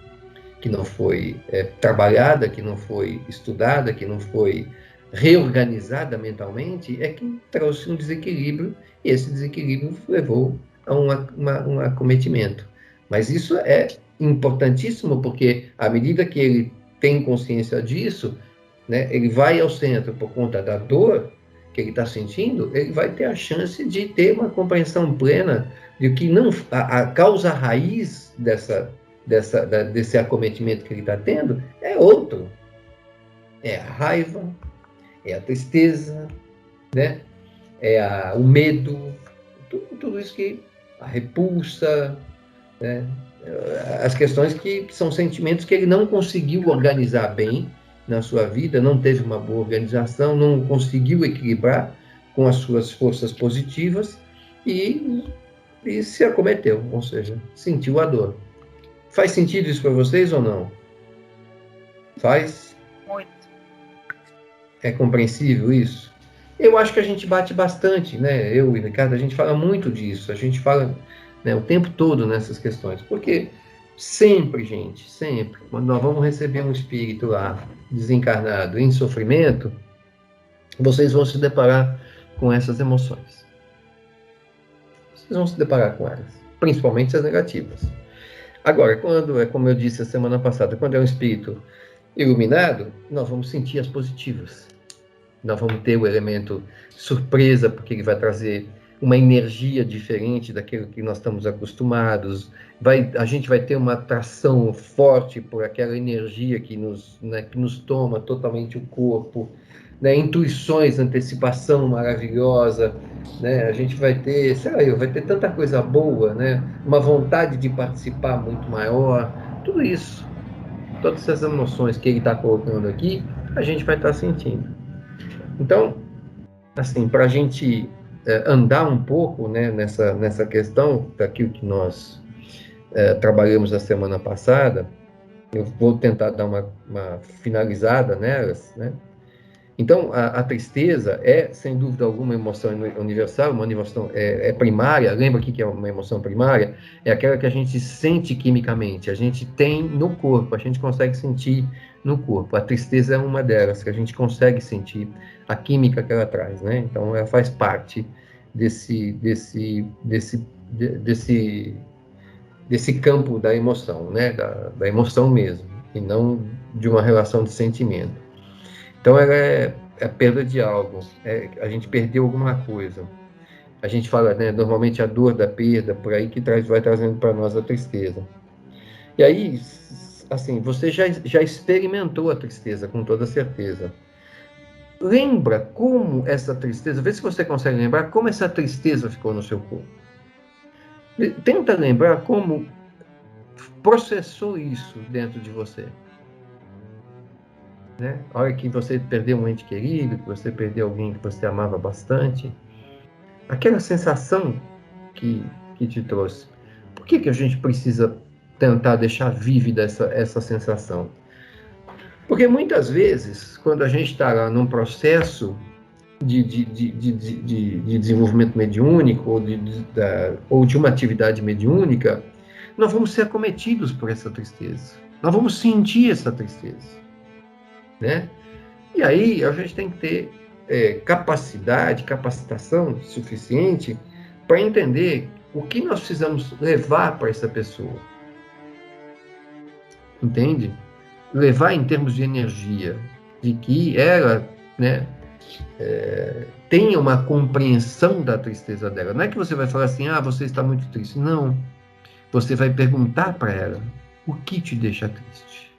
trabalhada, que não foi estudada, que não foi reorganizada mentalmente, é que trouxe um desequilíbrio, e esse desequilíbrio levou a um acometimento. Mas isso é importantíssimo, porque à medida que ele tem consciência disso, né, ele vai ao centro por conta da dor que ele está sentindo, ele vai ter a chance de ter uma compreensão plena de que a causa raiz desse acometimento que ele está tendo é outro. É a raiva, é a tristeza, né? O medo, tudo isso a repulsa, né? As questões que são sentimentos que ele não conseguiu organizar bem na sua vida, não teve uma boa organização, não conseguiu equilibrar com as suas forças positivas e se acometeu, ou seja, sentiu a dor. Faz sentido isso para vocês ou não? Faz? Muito. É compreensível isso? Eu acho que a gente bate bastante, né? Eu e o Ricardo, a gente fala muito disso, a gente fala, né, o tempo todo nessas questões, porque sempre, gente, sempre, quando nós vamos receber um espírito lá, desencarnado, em sofrimento, vocês vão se deparar com essas emoções. Vocês vão se deparar com elas. principalmente as negativas. Agora, quando é como eu disse a semana passada, quando é um espírito iluminado, nós vamos sentir as positivas. Nós vamos ter o elemento surpresa, porque ele vai trazer uma energia diferente daquilo que nós estamos acostumados. A gente vai ter uma atração forte por aquela energia que nos toma totalmente o corpo, né? Intuições, antecipação maravilhosa, né? A gente vai ter, sei lá, vai ter tanta coisa boa, né? Uma vontade de participar muito maior, tudo isso. Todas essas emoções que ele está colocando aqui, a gente vai estar sentindo. Então, assim, para a gente andar um pouco, né, nessa questão, daquilo que nós trabalhamos a semana passada, eu vou tentar dar uma finalizada nelas, né? Então, a tristeza é, sem dúvida alguma, uma emoção universal, uma emoção primária. Lembra aqui que é uma emoção primária? É aquela que a gente sente quimicamente, a gente tem no corpo, a gente consegue sentir no corpo. A tristeza é uma delas, que a gente consegue sentir a química que ela traz, né? Então, ela faz parte desse campo da emoção, né? Da emoção mesmo, e não de uma relação de sentimento. Então, ela é a perda de algo, a gente perdeu alguma coisa. A gente fala, né, normalmente a dor da perda, por aí que vai trazendo para nós a tristeza. E aí, assim, você já experimentou a tristeza, com toda certeza. Lembra como essa tristeza, vê se você consegue lembrar como essa tristeza ficou no seu corpo. Tenta lembrar como processou isso dentro de você. Né? A hora que você perdeu um ente querido, que você perdeu alguém que você amava bastante, aquela sensação que te trouxe. Por que a gente precisa tentar deixar vívida essa sensação? Porque muitas vezes, quando a gente está lá num processo de desenvolvimento mediúnico ou de uma atividade mediúnica, nós vamos ser acometidos por essa tristeza. Nós vamos sentir essa tristeza. Né? E aí a gente tem que ter capacitação suficiente para entender o que nós precisamos levar para essa pessoa. Entende? Levar em termos de energia, de que ela, né, tenha uma compreensão da tristeza dela. Não é que você vai falar assim, você está muito triste. Não. Você vai perguntar para ela, o que te deixa triste?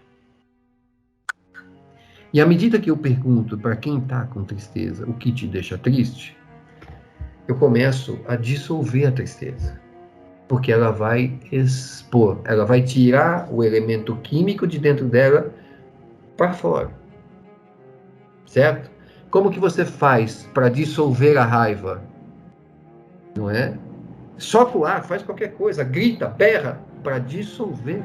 E à medida que eu pergunto para quem está com tristeza o que te deixa triste, eu começo a dissolver a tristeza. Porque ela vai expor, ela vai tirar o elemento químico de dentro dela para fora. Certo? Como que você faz para dissolver a raiva? Não é? Soca o ar, faz qualquer coisa, grita, berra, para dissolver.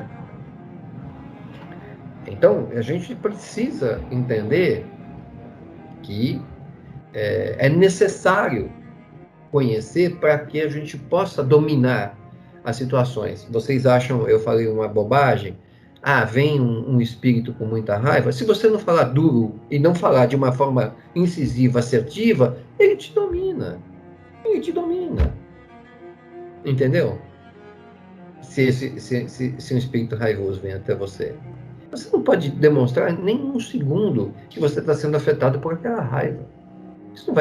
Então, a gente precisa entender que é necessário conhecer para que a gente possa dominar as situações. Vocês acham, eu falei uma bobagem? Vem um espírito com muita raiva. Se você não falar duro e não falar de uma forma incisiva, assertiva, ele te domina. Ele te domina. Entendeu? Se um espírito raivoso vem até você. Você não pode demonstrar nem um segundo que você está sendo afetado por aquela raiva. Isso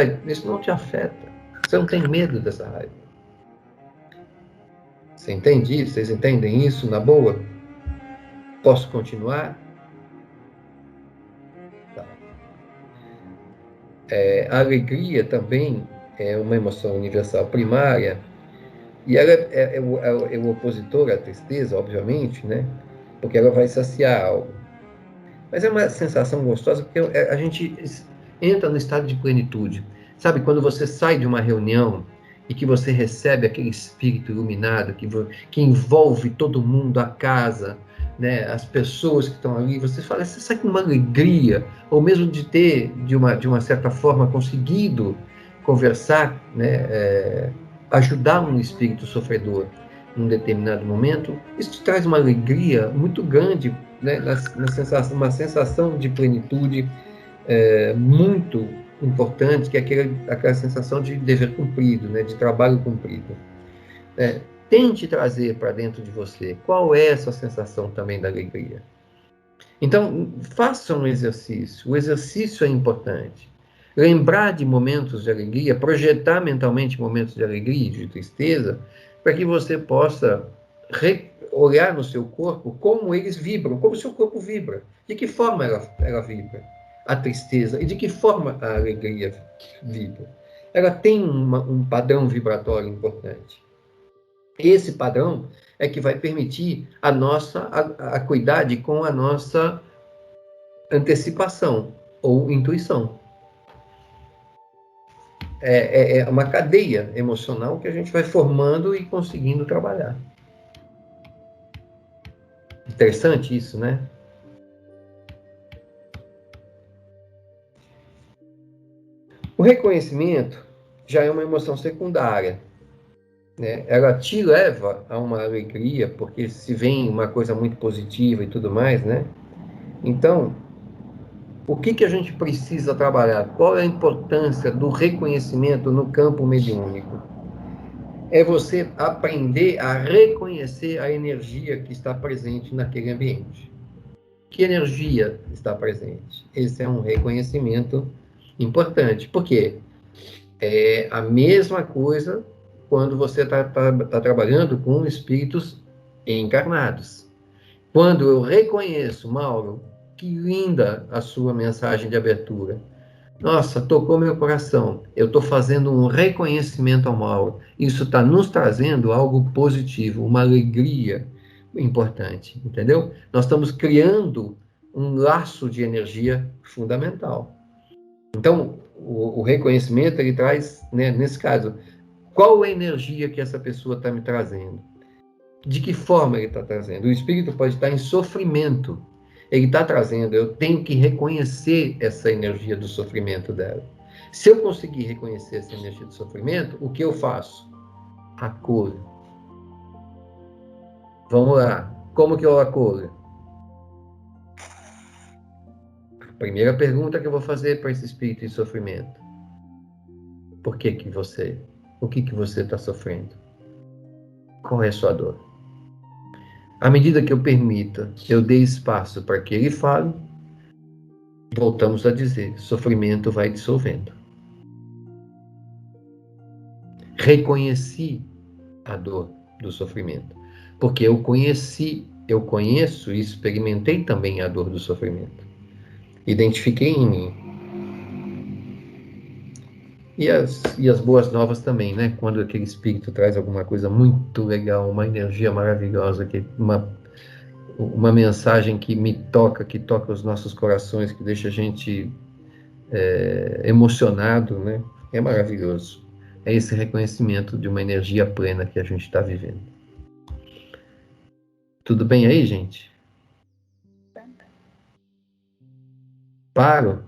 não te afeta. Você não tem medo dessa raiva. Você entende isso? Vocês entendem isso na boa? Posso continuar? Tá. A alegria também é uma emoção universal primária, e ela é o opositor à tristeza, obviamente, né? Porque ela vai saciar algo. Mas é uma sensação gostosa, porque a gente entra no estado de plenitude. Sabe, quando você sai de uma reunião e que você recebe aquele espírito iluminado que envolve todo mundo, a casa, né, as pessoas que estão ali, você sai com uma alegria, ou mesmo de ter, de uma certa forma, conseguido conversar, né, ajudar um espírito sofredor num determinado momento, isso te traz uma alegria muito grande, né, uma sensação de plenitude muito importante, que é aquela sensação de dever cumprido, né, de trabalho cumprido. tente trazer para dentro de você qual é essa sensação também da alegria. Então, faça um exercício. O exercício é importante. Lembrar de momentos de alegria, projetar mentalmente momentos de alegria e de tristeza, para que você possa olhar no seu corpo como eles vibram, como o seu corpo vibra. De que forma ela vibra? A tristeza. E de que forma a alegria vibra? Ela tem um padrão vibratório importante. Esse padrão é que vai permitir a cuidar com a nossa antecipação ou intuição. É uma cadeia emocional que a gente vai formando e conseguindo trabalhar. Interessante isso, né? O reconhecimento já é uma emoção secundária, né? Ela te leva a uma alegria, porque se vem uma coisa muito positiva e tudo mais, né? Então, o que a gente precisa trabalhar? Qual é a importância do reconhecimento no campo mediúnico? É você aprender a reconhecer a energia que está presente naquele ambiente. Que energia está presente? Esse é um reconhecimento importante. Por quê? É a mesma coisa quando você está trabalhando com espíritos encarnados. Quando eu reconheço, Mauro, que linda a sua mensagem de abertura. Nossa, tocou meu coração. Eu estou fazendo um reconhecimento ao Mauro. Isso está nos trazendo algo positivo, uma alegria importante, entendeu? Nós estamos criando um laço de energia fundamental. Então, o reconhecimento, ele traz, né, nesse caso, qual a energia que essa pessoa está me trazendo? De que forma ele está trazendo? O espírito pode estar em sofrimento. Ele está trazendo, eu tenho que reconhecer essa energia do sofrimento dela. Se eu conseguir reconhecer essa energia do sofrimento, o que eu faço? Acolho. Vamos lá. Como que eu acolho? A primeira pergunta que eu vou fazer para esse espírito em sofrimento. O que você está sofrendo? Qual é a sua dor? À medida que eu permita, eu dei espaço para que ele fale, voltamos a dizer, sofrimento vai dissolvendo. Reconheci a dor do sofrimento, porque eu conheço e experimentei também a dor do sofrimento. Identifiquei em mim. E as boas novas também, né? Quando aquele espírito traz alguma coisa muito legal, uma energia maravilhosa, uma mensagem que me toca, que toca os nossos corações, que deixa a gente emocionado, né? É maravilhoso. É esse reconhecimento de uma energia plena que a gente está vivendo. Tudo bem aí, gente? Paro?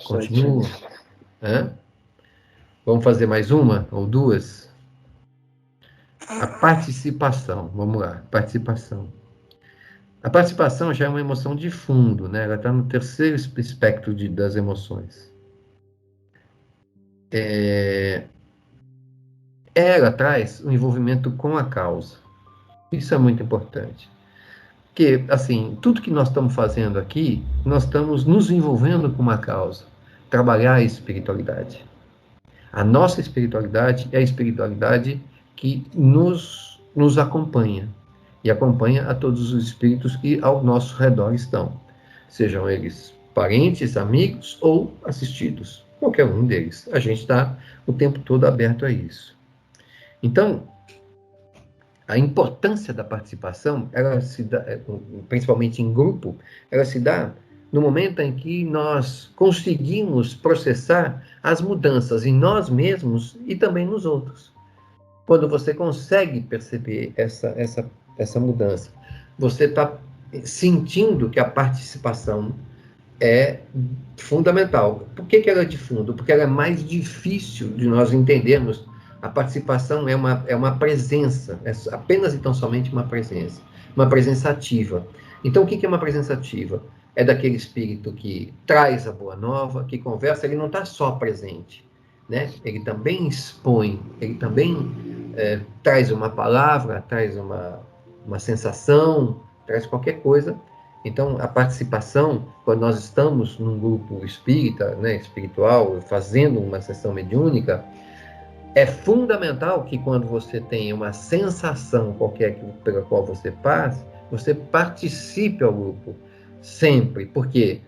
Continuo? Hã? Vamos fazer mais uma ou duas? A participação, vamos lá, participação. A participação já é uma emoção de fundo, né? Ela está no terceiro espectro das emoções. Ela traz um envolvimento com a causa. Isso é muito importante. Porque, assim, tudo que nós estamos fazendo aqui, nós estamos nos envolvendo com uma causa. Trabalhar a espiritualidade. A nossa espiritualidade é a espiritualidade que nos acompanha. E acompanha a todos os espíritos que ao nosso redor estão. Sejam eles parentes, amigos ou assistidos. Qualquer um deles. A gente está o tempo todo aberto a isso. Então, a importância da participação, ela se dá, principalmente em grupo, ela se dá no momento em que nós conseguimos processar as mudanças em nós mesmos e também nos outros. Quando você consegue perceber essa mudança, você está sentindo que a participação é fundamental. Por que ela é de fundo? Porque ela é mais difícil de nós entendermos. A participação é uma presença, é apenas e tão somente uma presença ativa. Então, o que é uma presença ativa? É daquele espírito que traz a boa nova, que conversa, ele não está só presente, né? Ele também expõe, ele também traz uma palavra, traz uma sensação, traz qualquer coisa. Então, a participação, quando nós estamos num grupo espírita, né, espiritual, fazendo uma sessão mediúnica, é fundamental que quando você tem uma sensação qualquer pela qual você passe, você participe ao grupo, sempre, porque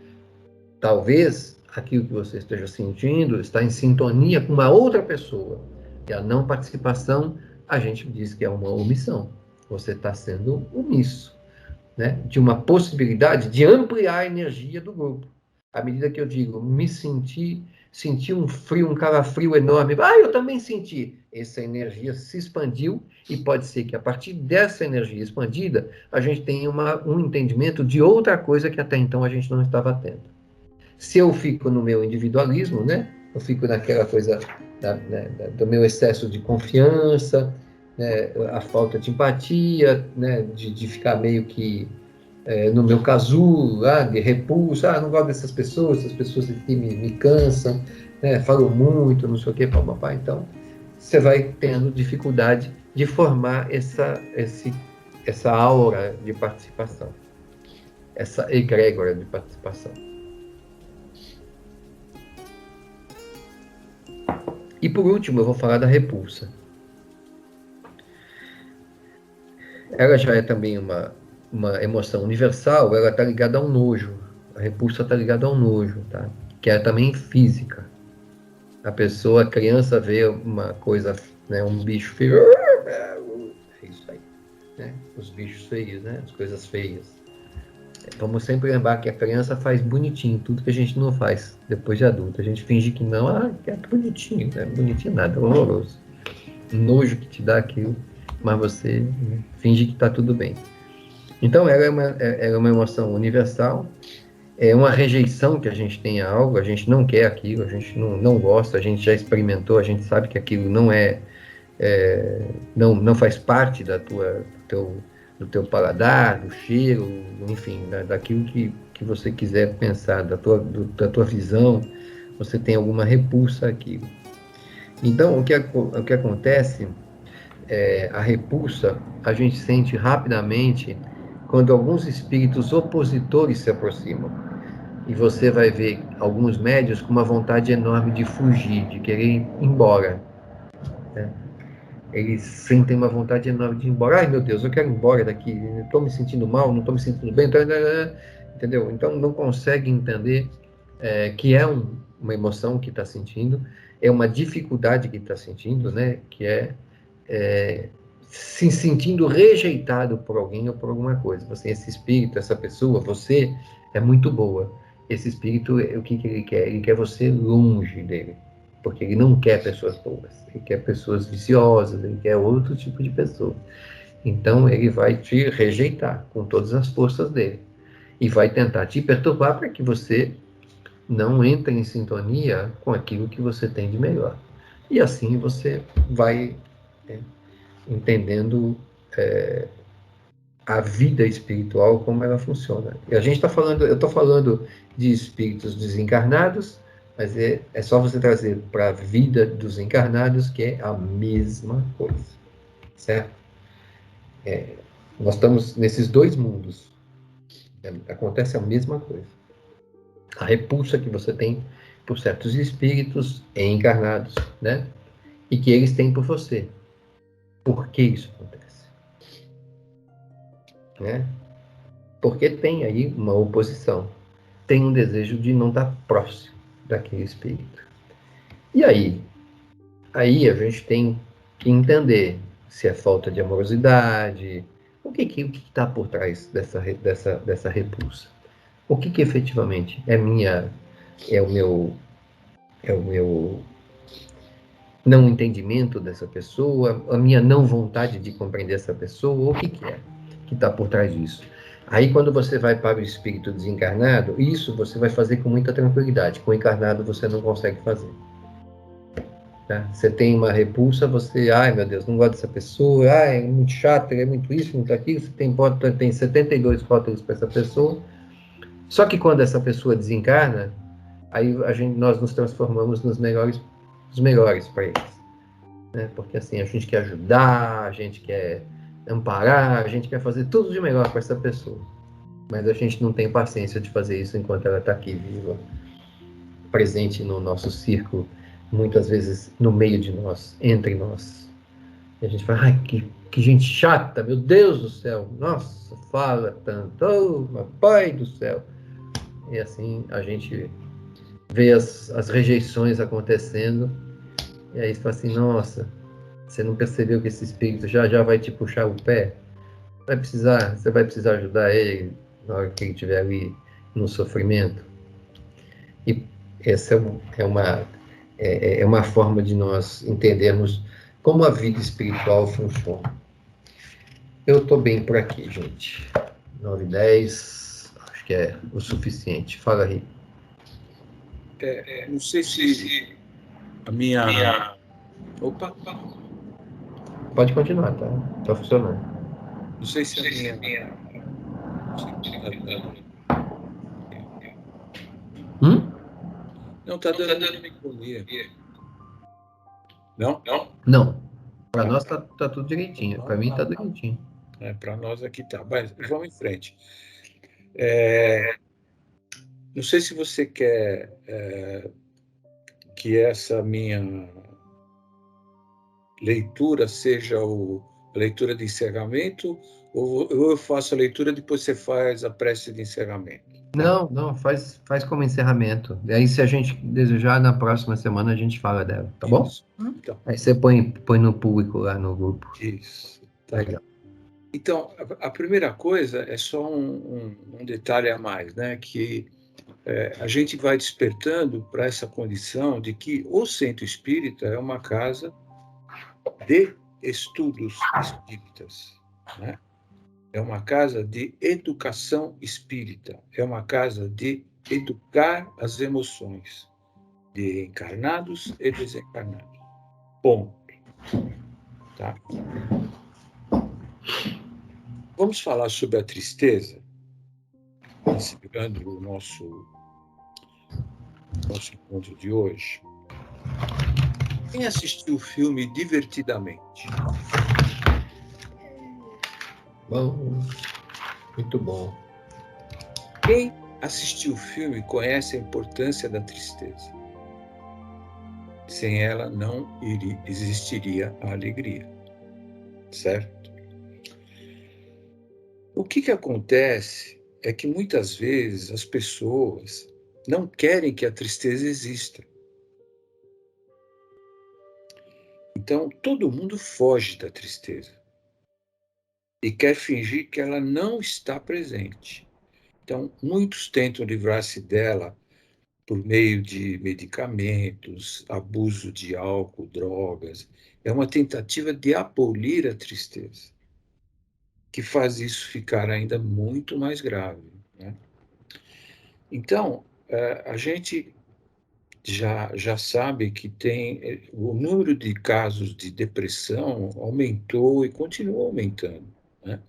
talvez aquilo que você esteja sentindo está em sintonia com uma outra pessoa. E a não participação, a gente diz que é uma omissão. Você está sendo omisso, né, de uma possibilidade de ampliar a energia do grupo. À medida que eu digo, senti um frio, um calafrio enorme, eu também senti. Essa energia se expandiu e pode ser que a partir dessa energia expandida, a gente tenha um entendimento de outra coisa que até então a gente não estava tendo. Se eu fico no meu individualismo, né, eu fico naquela coisa do meu excesso de confiança, né, a falta de empatia, né, de ficar meio que no meu casulo, de repulsa, não gosto dessas pessoas, essas pessoas aqui me cansam, né, falam muito, não sei o quê, papapá. Então, você vai tendo dificuldade de formar essa aura de participação, essa egrégora de participação. E por último, eu vou falar da repulsa. Ela já é também uma emoção universal, ela está ligada ao nojo. A repulsa está ligada ao nojo, tá? Que é também física. A criança vê uma coisa, né, um bicho feio, é isso aí, né? Os bichos feios, né? As coisas feias. Vamos sempre lembrar que a criança faz bonitinho tudo que a gente não faz depois de adulto. A gente finge que não, que é bonitinho, não é bonitinho nada, é horroroso. O nojo que te dá aquilo, mas você, né, finge que está tudo bem. Então, ela é uma emoção universal, é uma rejeição que a gente tem a algo, a gente não quer aquilo, a gente não gosta, a gente já experimentou, a gente sabe que aquilo não faz parte do teu paladar, do cheiro, enfim, daquilo que você quiser pensar, da tua visão, você tem alguma repulsa àquilo. Então, o que acontece, a repulsa, a gente sente rapidamente quando alguns espíritos opositores se aproximam. E você vai ver alguns médios com uma vontade enorme de fugir, de querer ir embora, né? Eles sentem uma vontade enorme de ir embora. Ai, meu Deus, eu quero ir embora daqui. Estou me sentindo mal, não estou me sentindo bem. Entendeu? Então, não consegue entender que é uma emoção que está sentindo, é uma dificuldade que está sentindo, né? Que é se sentindo rejeitado por alguém ou por alguma coisa. Você, esse espírito, essa pessoa, você é muito boa. Esse espírito, o que ele quer? Ele quer você longe dele. Porque ele não quer pessoas boas. Ele quer pessoas viciosas, ele quer outro tipo de pessoa. Então, ele vai te rejeitar com todas as forças dele. E vai tentar te perturbar para que você não entre em sintonia com aquilo que você tem de melhor. E assim você vai entendendo a vida espiritual, como ela funciona. E a gente está falando, eu estou falando de espíritos desencarnados, mas é só você trazer para a vida dos encarnados, que é a mesma coisa, certo? Nós estamos nesses dois mundos, acontece a mesma coisa. A repulsa que você tem por certos espíritos encarnados, né? E que eles têm por você. Por que isso acontece? Né? Porque tem aí uma oposição, tem um desejo de não estar próximo daquele espírito. E aí a gente tem que entender se é falta de amorosidade, o que está por trás dessa repulsa. O que efetivamente é o meu não entendimento dessa pessoa, a minha não vontade de compreender essa pessoa, o que é que está por trás disso? Aí, quando você vai para o espírito desencarnado, isso você vai fazer com muita tranquilidade. Com o encarnado, você não consegue fazer. Tá? Você tem uma repulsa, você, ai meu Deus, não gosto dessa pessoa, é muito chato, é muito isso, muito aquilo, você tem 72 rótulos para essa pessoa. Só que quando essa pessoa desencarna, aí nós nos transformamos nos melhores para eles. né? Porque assim, a gente quer ajudar, a gente quer amparar, a gente quer fazer tudo de melhor para essa pessoa. Mas a gente não tem paciência de fazer isso enquanto ela está aqui viva, presente no nosso círculo, muitas vezes no meio de nós, entre nós. E a gente fala, ai, que gente chata, meu Deus do céu, nossa, fala tanto, oh, meu pai do céu. E assim a gente vê as rejeições acontecendo, e aí você fala assim, nossa, você não percebeu que esse espírito já vai te puxar o pé? Você vai precisar ajudar ele na hora que ele estiver ali no sofrimento. E essa é uma forma de nós entendermos como a vida espiritual funciona. Eu estou bem por aqui, gente. 9:10, acho que é o suficiente. Fala aí. Não sei se a minha... Opa! Pode continuar, tá? Tá funcionando. Não sei se a minha... Não, tá dando microfonia. Não? Não. Para nós tá tudo direitinho. Para mim tá direitinho. Para nós aqui tá. Mas vamos em frente. Não sei se você quer que essa minha leitura seja a leitura de encerramento, ou eu faço a leitura, depois você faz a prece de encerramento? Não, faz como encerramento. E aí, se a gente desejar, na próxima semana a gente fala dela, tá bom? Então, aí você põe no público lá no grupo. Isso. Tá. Legal. Então, a primeira coisa é só um detalhe a mais, né? Que a gente vai despertando para essa condição de que o Centro Espírita é uma casa de estudos espíritas, né? É uma casa de educação espírita, é uma casa de educar as emoções de encarnados e desencarnados. Ponto. Tá? Vamos falar sobre a tristeza, considerando o nosso encontro de hoje. Quem assistiu o filme Divertidamente? Bom, muito bom. Quem assistiu o filme conhece a importância da tristeza. Sem ela não existiria a alegria, certo? O que acontece é que muitas vezes as pessoas não querem que a tristeza exista. Então, todo mundo foge da tristeza e quer fingir que ela não está presente. Então, muitos tentam livrar-se dela por meio de medicamentos, abuso de álcool, drogas. É uma tentativa de abolir a tristeza, que faz isso ficar ainda muito mais grave, né? Então, a gente já sabe que o número de casos de depressão aumentou e continua aumentando, né?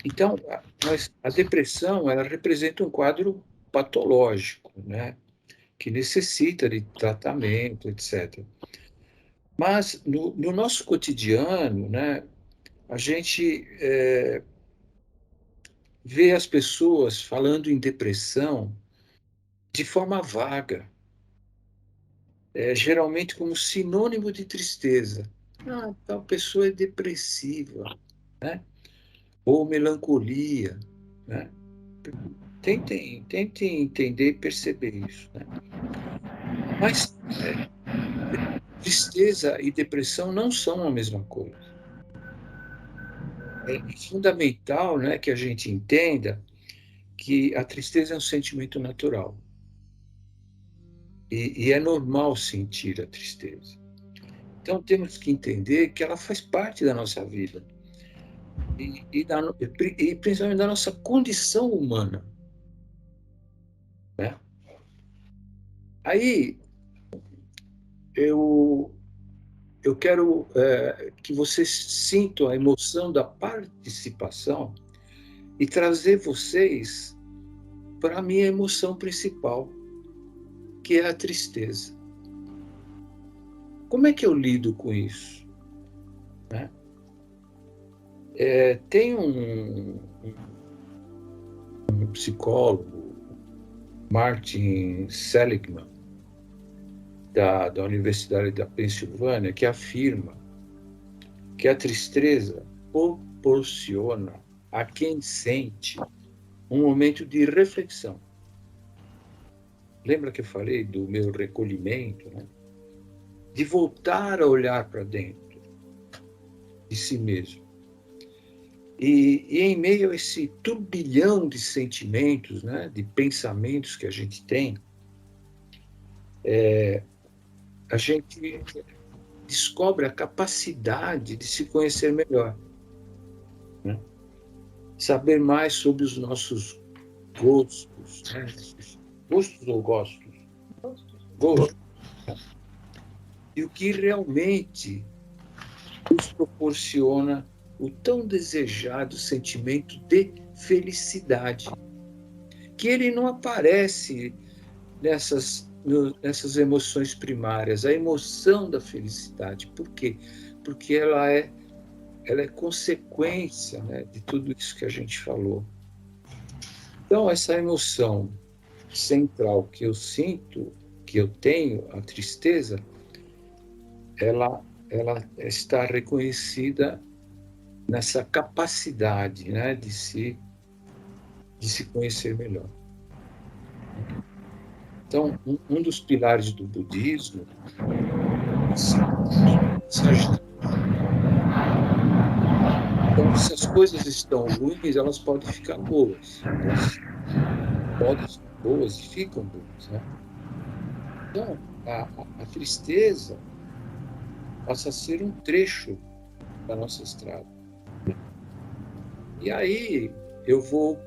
Então, a depressão, ela representa um quadro patológico, né? Que necessita de tratamento, etc. Mas, no nosso cotidiano, né, a gente vê as pessoas falando em depressão de forma vaga, geralmente como sinônimo de tristeza. Ah, tal pessoa é depressiva, né? Ou melancolia, né? Tentem entender e perceber isso, né? Mas tristeza e depressão não são a mesma coisa. É fundamental, né, que a gente entenda que a tristeza é um sentimento natural. E é normal sentir a tristeza. Então, temos que entender que ela faz parte da nossa vida. E principalmente da nossa condição humana, né? Aí, eu quero que vocês sintam a emoção da participação e trazer vocês para a minha emoção principal, que é a tristeza. como é que eu lido com isso? Né? Tem um psicólogo, Martin Seligman, da Universidade da Pensilvânia, que afirma que a tristeza proporciona a quem sente um momento de reflexão. Lembra que eu falei do meu recolhimento, né? De voltar a olhar para dentro de si mesmo. E em meio a esse turbilhão de sentimentos, né, de pensamentos que a gente tem, a gente descobre a capacidade de se conhecer melhor, né? Saber mais sobre os nossos gostos, né? Gostos ou gostos? Gostos. E o que realmente nos proporciona o tão desejado sentimento de felicidade, que ele não aparece nessas emoções primárias, a emoção da felicidade. Por quê? Porque ela é consequência, né, de tudo isso que a gente falou. Então, essa emoção central que eu sinto, que eu tenho, a tristeza, ela está reconhecida nessa capacidade, né, de se conhecer melhor. Então, um dos pilares do budismo é então, se as coisas estão ruins, elas podem ficar boas. Elas podem ficar boas e ficam boas, né? Então, a tristeza passa a ser um trecho da nossa estrada. E aí eu vou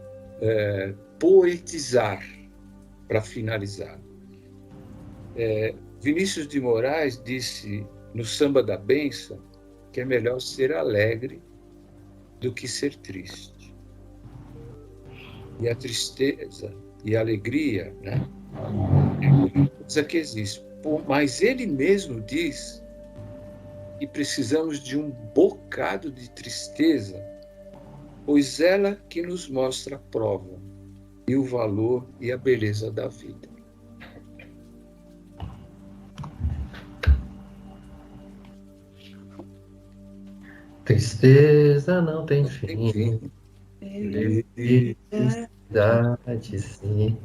poetizar para finalizar. Vinícius de Moraes disse no Samba da Benção que é melhor ser alegre do que ser triste. E a tristeza e a alegria, né, é uma coisa que existe. Mas ele mesmo diz que precisamos de um bocado de tristeza, pois ela que nos mostra a prova e o valor e a beleza da vida. Tristeza não tem fim. Felicidade, sim.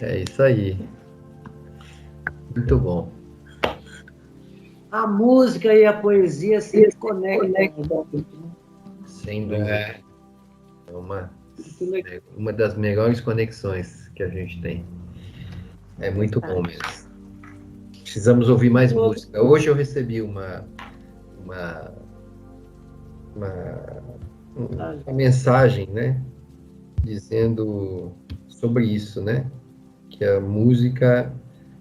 É isso aí. Muito bom. A música e a poesia se conectam. Sem dúvida. É uma das melhores conexões que a gente tem. É muito bom mesmo. Precisamos ouvir mais música. Hoje eu recebi uma mensagem, né, dizendo sobre isso, né, que a música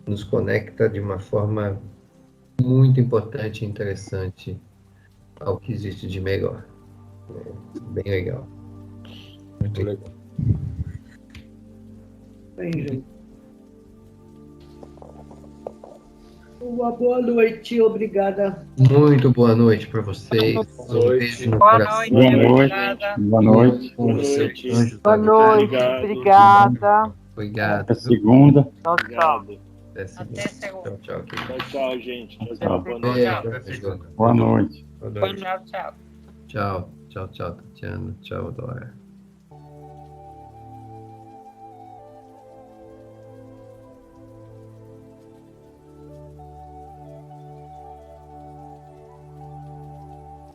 nos conecta de uma forma muito importante e interessante ao que existe de melhor. Bem legal. Muito legal. Bem, gente. Uma boa noite, obrigada. Muito boa noite para vocês. Boa noite. Boa noite, obrigada. Boa noite. Boa noite. Boa noite, obrigada. Obrigado. Até segunda. Tchau, tchau. Até segunda. Tchau, Tchau, gente. Tchau. Boa noite. Boa noite. Tchau, tchau. Tchau, Tatiana. Tchau, Dora.